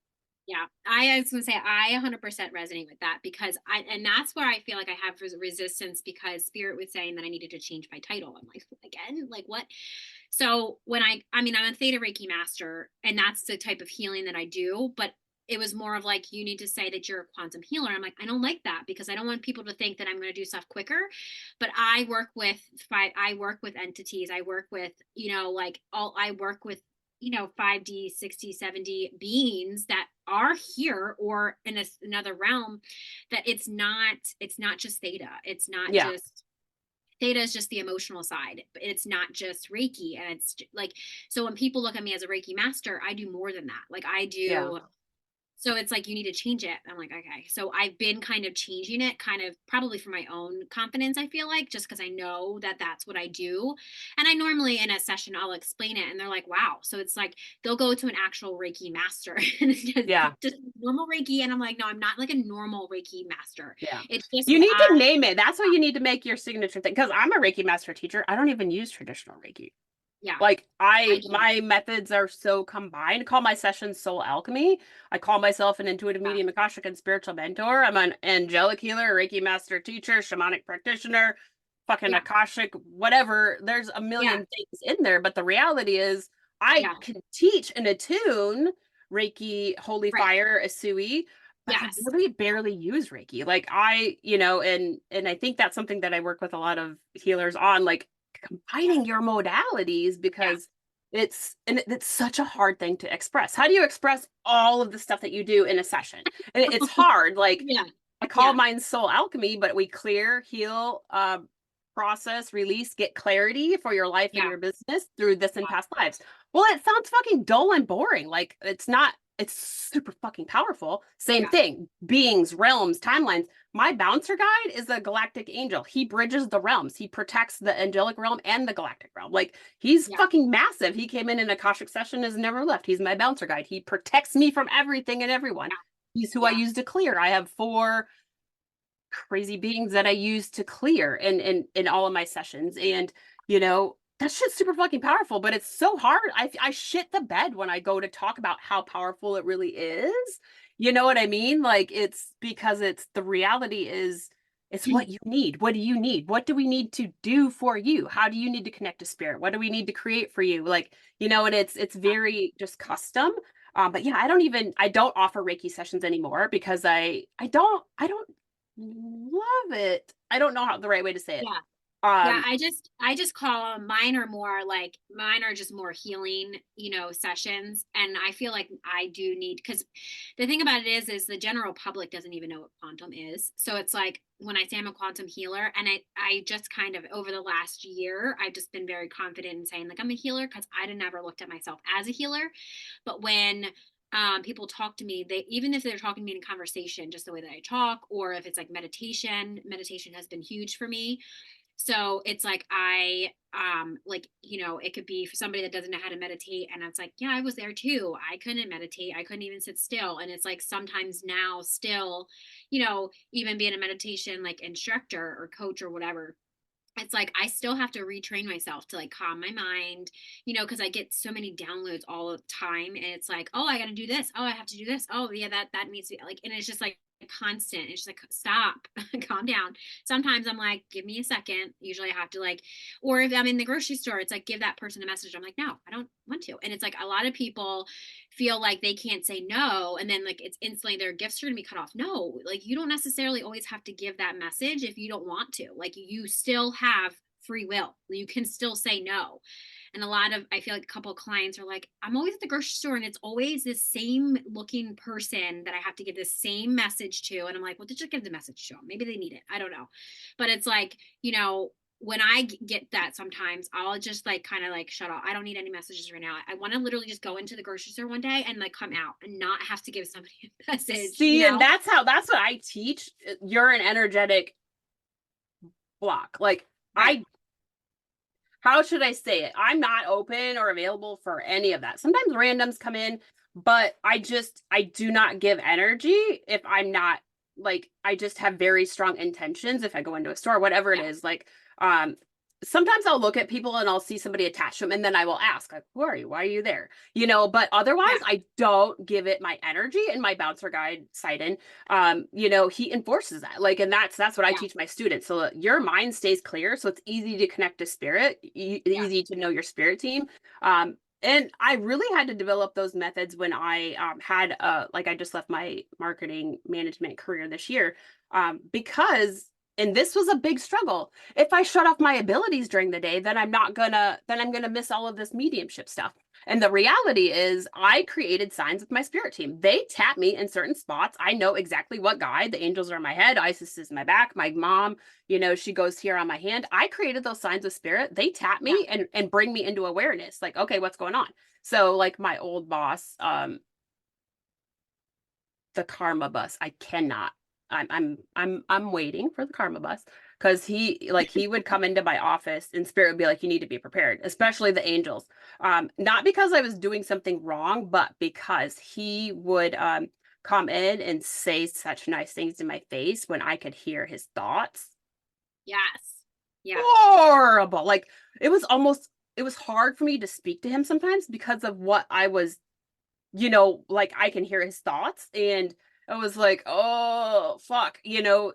Yeah, I was gonna say I 100% resonate with that because and that's where I feel like I have resistance because Spirit was saying that I needed to change my title. I'm like, again, like what? So when I mean, I'm a Theta Reiki master, and that's the type of healing that I do, but it was more of like, you need to say that you're a quantum healer. I'm like, I don't like that because I don't want people to think that I'm going to do stuff quicker. But I work with entities. I work with, I work with 5D, 6D, 7D beings that are here or in another realm, that it's not just theta. It's not just theta is just the emotional side, but it's not just Reiki. And it's like, so when people look at me as a Reiki master, I do more than that. Like I do So it's like, you need to change it. I'm like, okay. So I've been kind of changing it, kind of probably for my own confidence, I feel like, just because I know that that's what I do. And I normally in a session, I'll explain it and they're like, wow. So it's like, they'll go to an actual Reiki master and it's just normal Reiki. And I'm like, no, I'm not like a normal Reiki master. Yeah. It's just, you need to name it. That's what you need to make your signature thing. Cause I'm a Reiki master teacher. I don't even use traditional Reiki. Yeah. Like my methods are so combined. I call my sessions soul alchemy. I call myself an intuitive medium, Akashic, and spiritual mentor. I'm an angelic healer, Reiki master teacher, shamanic practitioner, fucking Akashic, whatever. There's a million things in there. But the reality is I can teach and attune Reiki, holy fire, S2E, but I really barely use Reiki. Like and I think that's something that I work with a lot of healers on, like combining your modalities, because it's such a hard thing to express. How do you express all of the stuff that you do in a session? And it's hard. Like I call mine soul alchemy, but we clear, heal, process, release, get clarity for your life and your business through this and past lives. Well, it sounds fucking dull and boring. Like it's not. It's super fucking powerful. Same thing. Beings, realms, timelines. My bouncer guide is a galactic angel. He bridges the realms. He protects the angelic realm and the galactic realm. Like he's fucking massive. He came in an Akashic session, has never left. He's my bouncer guide. He protects me from everything and everyone. He's who I use to clear. I have 4 crazy beings that I use to clear in all of my sessions. And that shit's super fucking powerful, but it's so hard. I shit the bed when I go to talk about how powerful it really is. You know what I mean? Like it's because it's the reality is it's what you need. What do you need? What do we need to do for you? How do you need to connect to spirit? What do we need to create for you? Like, and it's very just custom. But yeah, I don't offer Reiki sessions anymore because I don't love it. I don't know how the right way to say it. Yeah. Yeah, Um, I just call them, mine are more like, mine are just more healing, sessions. And I feel like I do need, because the thing about it is the general public doesn't even know what quantum is. So it's like when I say I'm a quantum healer, and I just kind of over the last year, I've just been very confident in saying like I'm a healer because I never looked at myself as a healer. But when people talk to me, they, even if they're talking to me in conversation, just the way that I talk, or if it's like meditation has been huge for me. So it's like it could be for somebody that doesn't know how to meditate, and it's like, yeah, I was there too. I couldn't meditate. I couldn't even sit still. And it's like sometimes now still, even being a meditation like instructor or coach or whatever, it's like I still have to retrain myself to like calm my mind, because I get so many downloads all the time, and it's like, oh, I got to do this. Oh, I have to do this. Oh, yeah, that needs to be like, and it's just like constant. It's just like, stop, calm down. Sometimes I'm like, give me a second. Usually I have to like, or if I'm in the grocery store, it's like, give that person a message. I'm like, no, I don't want to. And it's like a lot of people feel like they can't say no, and then like it's instantly their gifts are going to be cut off. No, like you don't necessarily always have to give that message if you don't want to. Like you still have free will. You can still say no. And a lot of, I feel like a couple of clients are like, I'm always at the grocery store and it's always this same looking person that I have to give the same message to. And I'm like, well, just give the message to them. Maybe they need it. I don't know. But it's like, when I get that, sometimes I'll just like kind of like shut off. I don't need any messages right now. I want to literally just go into the grocery store one day and like come out and not have to give somebody a message, See, and that's what I teach. You're an energetic block. Like Right. I how should I say it? I'm not open or available for any of that. Sometimes randoms come in, but I do not give energy if I'm not like I just have very strong intentions if I go into a store, whatever it Yeah. is. Like sometimes I'll look at people and I'll see somebody attach them and then I will ask, like, who are you? Why are you there? But otherwise Yeah. I don't give it my energy. And my bouncer guide, Sidon, he enforces that. Like, and that's what I Yeah. teach my students. So your mind stays clear. So it's easy to connect to spirit, Yeah. easy to know your spirit team. And I really had to develop those methods when I had like I just left my marketing management career this year, because and this was a big struggle. If I shut off my abilities during the day, then I'm gonna miss all of this mediumship stuff. And the reality is I created signs with my spirit team. They tap me in certain spots. I know exactly what guide. The angels are on my head, Isis is my back, my mom, she goes here on my hand. I created those signs of spirit. They tap Yeah. me and bring me into awareness. Like, okay, what's going on? So like my old boss, the karma bus. I cannot. I'm waiting for the karma bus because he would come into my office and spirit would be like, you need to be prepared, especially the angels. Not because I was doing something wrong, but because he would come in and say such nice things in my face when I could hear his thoughts. Yes. Yeah. Horrible. Like it was hard for me to speak to him sometimes because of what I was, like I can hear his thoughts and I was like, oh fuck,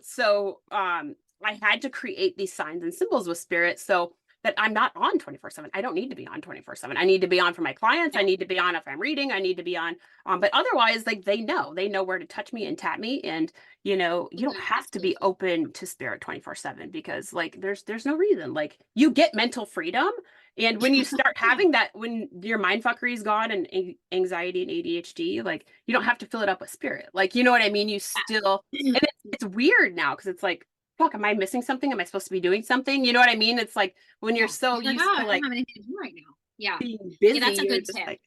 so I had to create these signs and symbols with spirit so that I'm not on 24/7. I don't need to be on 24/7. I need to be on for my clients. I Yeah. need to be on if I'm reading. I need to be on. But otherwise, like they know where to touch me and tap me. And you don't have That's to really be cool. open to spirit 24/7 because like there's no reason. Like you get mental freedom and when you start Yeah. having that, when your mind fuckery is gone and anxiety and ADHD, like you don't have to fill it up with spirit. Like, you know what I mean? You still, and it's weird now because it's like, fuck, am I missing something? Am I supposed to be doing something? You know what I mean? It's like when you're Yeah. so You're like, used oh, to I don't like have anything to do right now. Yeah. being Yeah, busy, that's a you're good just tip. like,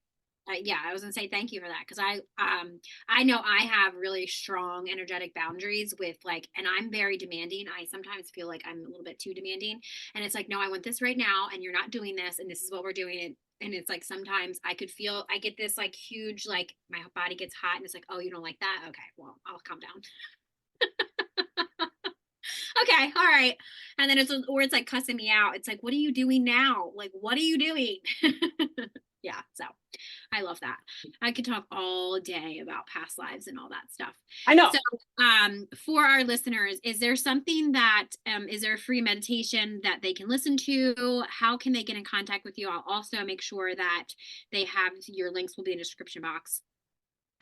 Yeah, I was gonna say thank you for that because I know I have really strong energetic boundaries with like, and I'm very demanding. I sometimes feel like I'm a little bit too demanding, and it's like, no, I want this right now, and you're not doing this, and this is what we're doing. And it's like sometimes I get this like huge like my body gets hot, and it's like, oh, you don't like that? Okay, well, I'll calm down. Okay, all right. And then it's like cussing me out. It's like, what are you doing now? Like, what are you doing? Yeah, so I love that. I could talk all day about past lives and all that stuff. I know. So, for our listeners, is there something that is there a free meditation that they can listen to? How can they get in contact with you? I'll also make sure that they have your links will be in the description box.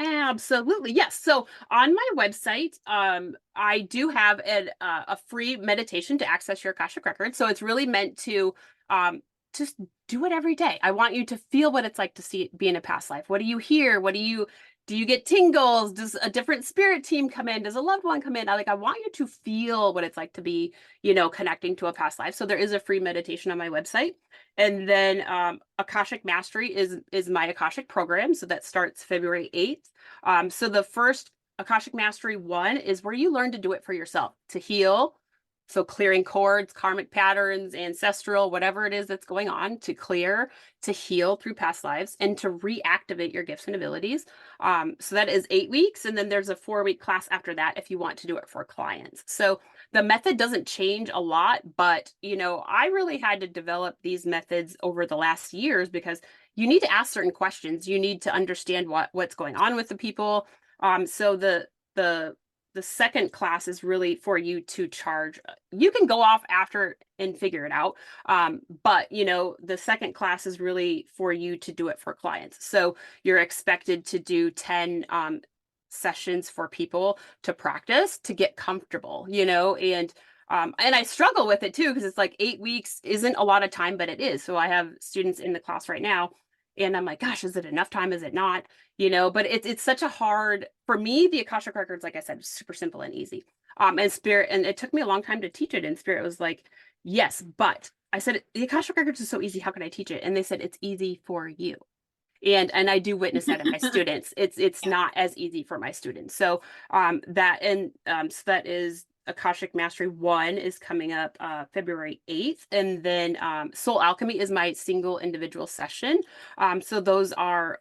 Absolutely. Yes. So on my website, I do have a free meditation to access your Akashic record. So it's really meant to just do it every day. I want you to feel what it's like to be in a past life. What do you hear? Do you get tingles? Does a different spirit team come in? Does a loved one come in? I want you to feel what it's like to be, connecting to a past life. So there is a free meditation on my website. And then Akashic Mastery is my Akashic program. So that starts February 8th. So the first Akashic Mastery 1 is where you learn to do it for yourself, to heal. So clearing cords, karmic patterns, ancestral, whatever it is that's going on, to clear, to heal through past lives, and to reactivate your gifts and abilities. So that is 8 weeks. And then there's a 4-week class after that if you want to do it for clients. So the method doesn't change a lot, but I really had to develop these methods over the last years because you need to ask certain questions. You need to understand what's going on with the people. So the second class is really for you to charge. You can go off after and figure it out. But the second class is really for you to do it for clients. So you're expected to do 10 sessions for people to practice, to get comfortable, and I struggle with it too, because it's like 8 weeks isn't a lot of time, but it is. So I have students in the class right now, and I'm like, gosh, is it enough time? Is it not? But it's such a hard, for me, the Akashic Records, like I said, super simple and easy. And Spirit, and it took me a long time to teach it. And Spirit was like, yes, but I said, the Akashic Records is so easy. How can I teach it? And they said, it's easy for you. And I do witness that in my students. It's Yeah. not as easy for my students. So so that is Akashic Mastery 1 is coming up February 8th. And then Soul Alchemy is my single individual session. So those are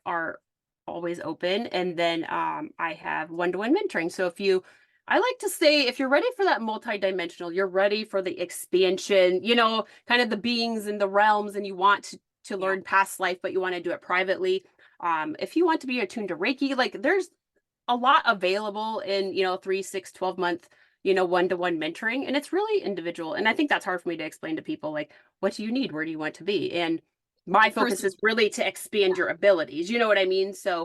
always open. And then I have one-to-one mentoring. So I like to say, if you're ready for that multidimensional, you're ready for the expansion, kind of the beings and the realms, and you want to learn past life, but you want to do it privately. If you want to be attuned to Reiki, like there's a lot available in, 3, 6, 12-month, one-to-one mentoring, and it's really individual. And I think that's hard for me to explain to people, like, what do you need? Where do you want to be? And my focus is really to expand your abilities. You know what I mean? So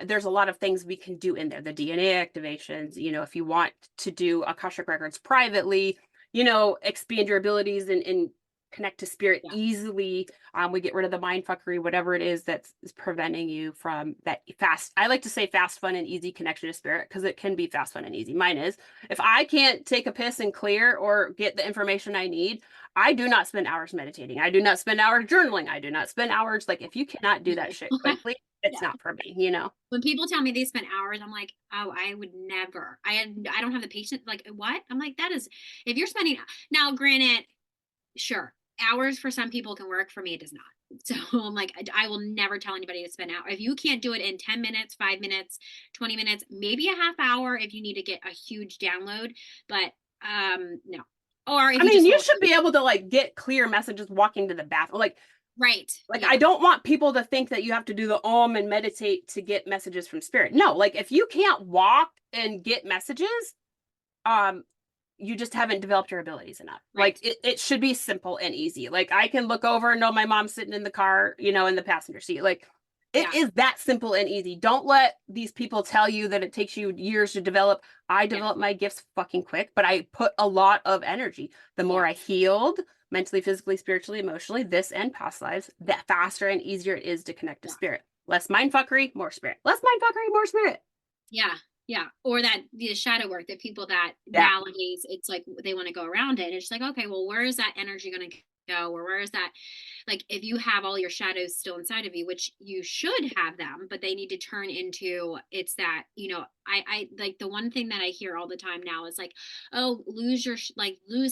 there's a lot of things we can do in there. The DNA activations, if you want to do Akashic Records privately, expand your abilities and connect to spirit easily. We get rid of the mind fuckery, whatever it is that's preventing you from that fast. I like to say fast, fun, and easy connection to spirit, because it can be fast, fun, and easy. Mine is. If I can't take a piss and clear or get the information I need, I do not spend hours meditating. I do not spend hours journaling. I do not spend hours, like, if you cannot do that shit quickly, it's not for me, When people tell me they spend hours, I'm like, oh, I would never. I don't have the patience. Like, what? I'm like, that is, if you're spending, now granted, sure, hours for some people can work. For me, it does not. So I'm like, I will never tell anybody to spend out. If you can't do it in 10 minutes, 5 minutes, 20 minutes, maybe a half hour if you need to get a huge download, but no. Or if you should be able to like get clear messages walking to the bathroom. Right. I don't want people to think that you have to do the Om and meditate to get messages from spirit. No, like if you can't walk and get messages, you just haven't developed your abilities enough. Right. Like it should be simple and easy. Like I can look over and know my mom's sitting in the car, in the passenger seat. Like it is that simple and easy. Don't let these people tell you that it takes you years to develop. I developed my gifts fucking quick, but I put a lot of energy. The more I healed mentally, physically, spiritually, emotionally, this and past lives, that faster and easier it is to connect to spirit. Less mind fuckery, more spirit. Less mind fuckery, more spirit. Yeah. Yeah. Or that the shadow work, that people that nowadays it's like they want to go around it. And it's like, okay, well, where is that energy going to go? Or where is that? Like if you have all your shadows still inside of you, which you should have them, but they need to turn into, it's that, I like the one thing that I hear all the time now is like, oh, lose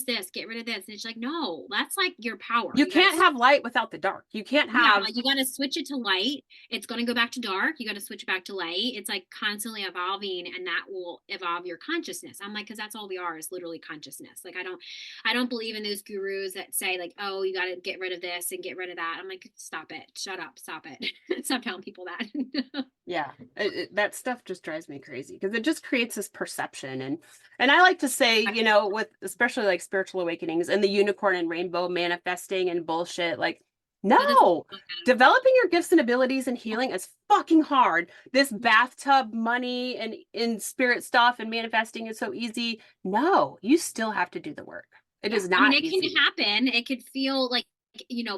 this, get rid of this. And it's like, no, that's like your power. You can't have light without the dark. You can't have, like you got to switch it to light. It's going to go back to dark. You got to switch it back to light. It's like constantly evolving, and that will evolve your consciousness. I'm like, because that's all we are, is literally consciousness. Like I don't believe in those gurus that say like, oh, you got to get rid of this and get rid of that. I'm like, stop it, shut up, stop it. Stop telling people that. That stuff just drives me crazy, because it just creates this perception. And I like to say, with especially like spiritual awakenings and the unicorn and rainbow manifesting and bullshit, like That doesn't No, look at all. developing your gifts and abilities and healing is fucking hard. This bathtub money and in spirit stuff and manifesting is so easy. No, you still have to do the work. It Yeah. is I mean, not it can easy. happen. It could feel like,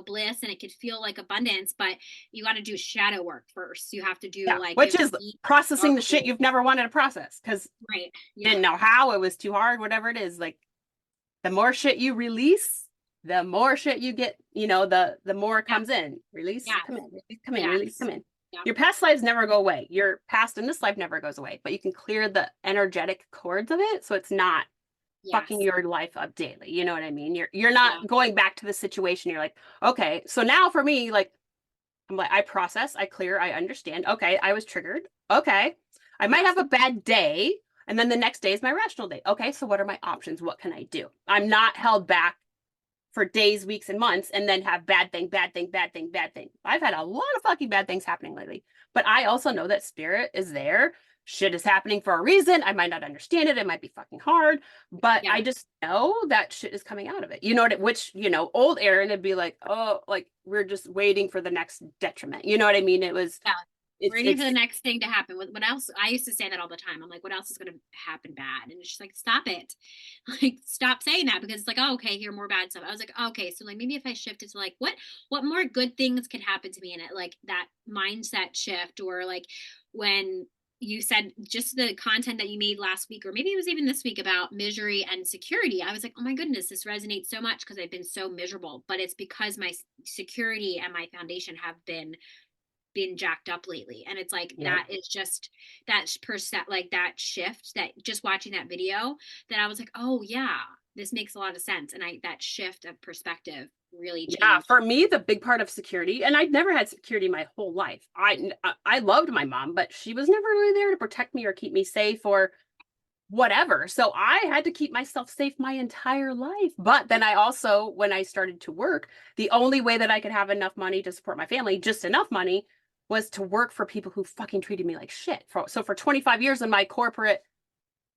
bliss, and it could feel like abundance, but you got to do shadow work first. You have to do Yeah, like, you which have to is eat processing dark the shit food. you've never wanted to process because Right. Yeah. didn't know how, it was too hard, whatever it is. Like the more shit you release, the more shit you get, the more it Yeah. comes in. Release, Yes. come in, release, come in, release, Yes. come in. Yep. Your past lives never go away. Your past in this life never goes away, but you can clear the energetic cords of it so it's not fucking Yes. your life up daily. You know what I mean? You're Yeah. not going back to the situation. You're like, okay, so now for me, like I'm like, I process, I clear, I understand. Okay, I was triggered. Okay. I might Yes. have a bad day. And then the next day is my rational day. Okay, so what are my options? What can I do? I'm not held back for days, weeks, and months and then have bad thing, bad thing, bad thing, bad thing. I've had a lot of fucking bad things happening lately. But I also know that spirit is there. Shit is happening for a reason. I might not understand it. It might be fucking hard, but Yeah. I just know that shit is coming out of it. You know what? Which, old Erin would be like, oh, like we're just waiting for the next detriment. You know what I mean? Yeah. Waiting for the It's next thing to happen. What else? I used to say that all the time. I'm like, what else is going to happen bad? And it's just like, stop it. Like, stop saying that, because it's like, oh, okay, here more bad stuff. I was like, oh, okay, so like maybe if I shifted to like, what more good things could happen to me, and it like that mindset shift, or like when you said just the content that you made last week, or maybe it was even this week, about misery and security. I was like, oh my goodness, this resonates so much, because I've been so miserable, but it's because my security and my foundation have been jacked up lately. And it's like, Yep. that is just that percent, like that shift, that just watching that video, that I was like, oh yeah, this makes a lot of sense. And that shift of perspective really Yeah, changed. for me, the big part of security, and I'd never had security my whole life. I loved my mom, but she was never really there to protect me or keep me safe or whatever. So I had to keep myself safe my entire life. But then I also, when I started to work, the only way that I could have enough money to support my family, just enough money, was to work for people who fucking treated me like shit. So for 25 years in my corporate,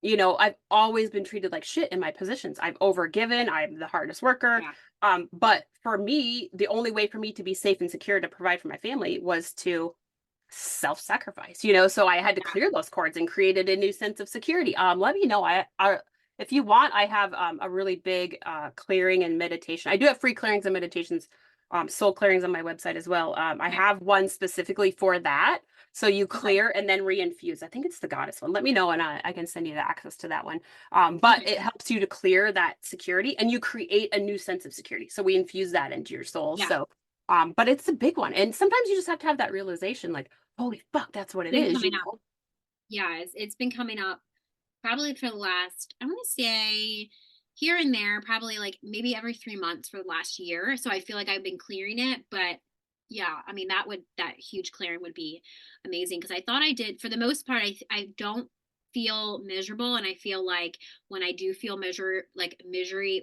I've always been treated like shit in my positions. I've overgiven. I'm the hardest worker. Yeah. But for me, the only way for me to be safe and secure to provide for my family was to self-sacrifice, so I had to Yeah. clear those cords and created a new sense of security. Let me know. If you want, I have a really big clearing and meditation. I do have free clearings and meditations, soul clearings on my website as well. I Okay. have one specifically for that. So you Okay. clear and then reinfuse. I think it's the goddess one. Let me know and I can send you the access to that one. But Okay. it helps you to clear that security and you create a new sense of security. So we infuse that into your soul. Yeah. So but it's a big one. And sometimes you just have to have that realization, like, holy fuck, that's what it Been is, coming up. Yeah. It's been coming up probably for the last, I want to say, here and there, probably like maybe every 3 months for the last year. So I feel like I've been clearing it. But yeah, I mean, that huge clearing would be amazing, because I thought I did, for the most part. I don't feel miserable. And I feel like when I do feel misery,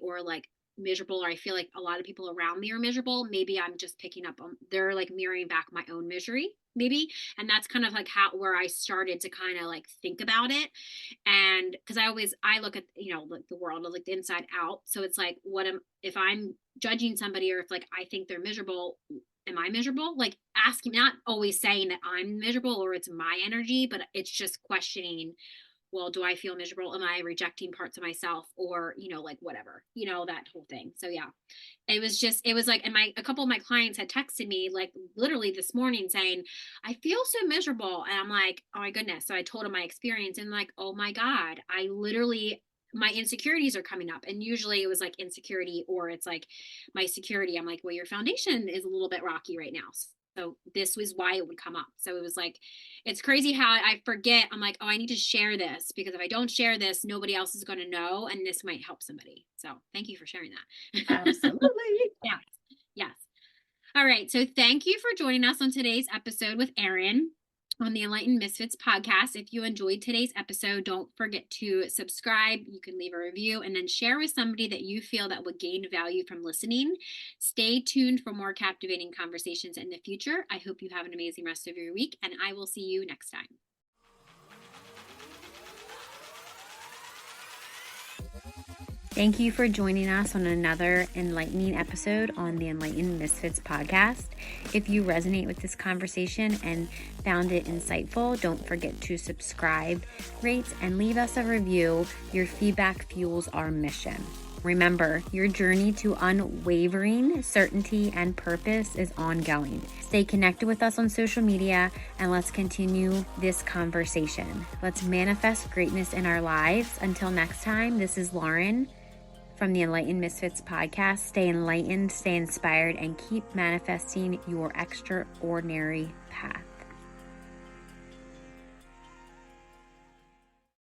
or like miserable, or I feel like a lot of people around me are miserable, maybe I'm just picking up on, they're like mirroring back my own misery, maybe. And that's kind of like where I started to kind of like think about it. And because I look at, like the world of like the inside out. So it's like, if I'm judging somebody, or if like I think they're miserable, am I miserable? Like asking, not always saying that I'm miserable or it's my energy, but it's just questioning, well, do I feel miserable? Am I rejecting parts of myself, or, like whatever, that whole thing. So yeah, it was like, and a couple of my clients had texted me like literally this morning saying, I feel so miserable. And I'm like, oh my goodness. So I told them my experience, and like, oh my God, I literally, my insecurities are coming up. And usually it was like insecurity, or it's like my security. I'm like, well, your foundation is a little bit rocky right now. So this was why it would come up. So it was like, it's crazy how I forget. I'm like, oh, I need to share this, because if I don't share this, nobody else is going to know. And this might help somebody. So thank you for sharing that. Absolutely. Yes. Yes. All right. So thank you for joining us on today's episode with Erin on the Enlightened Misfits podcast. If you enjoyed today's episode, don't forget to subscribe. You can leave a review, and then share with somebody that you feel that would gain value from listening. Stay tuned for more captivating conversations in the future. I hope you have an amazing rest of your week, and I will see you next time. Thank you for joining us on another enlightening episode on the Enlightened Misfits podcast. If you resonate with this conversation and found it insightful, don't forget to subscribe, rate, and leave us a review. Your feedback fuels our mission. Remember, your journey to unwavering certainty and purpose is ongoing. Stay connected with us on social media and let's continue this conversation. Let's manifest greatness in our lives. Until next time, this is Lauren from the Enlightened Misfits podcast. Stay enlightened, stay inspired, and keep manifesting your extraordinary path.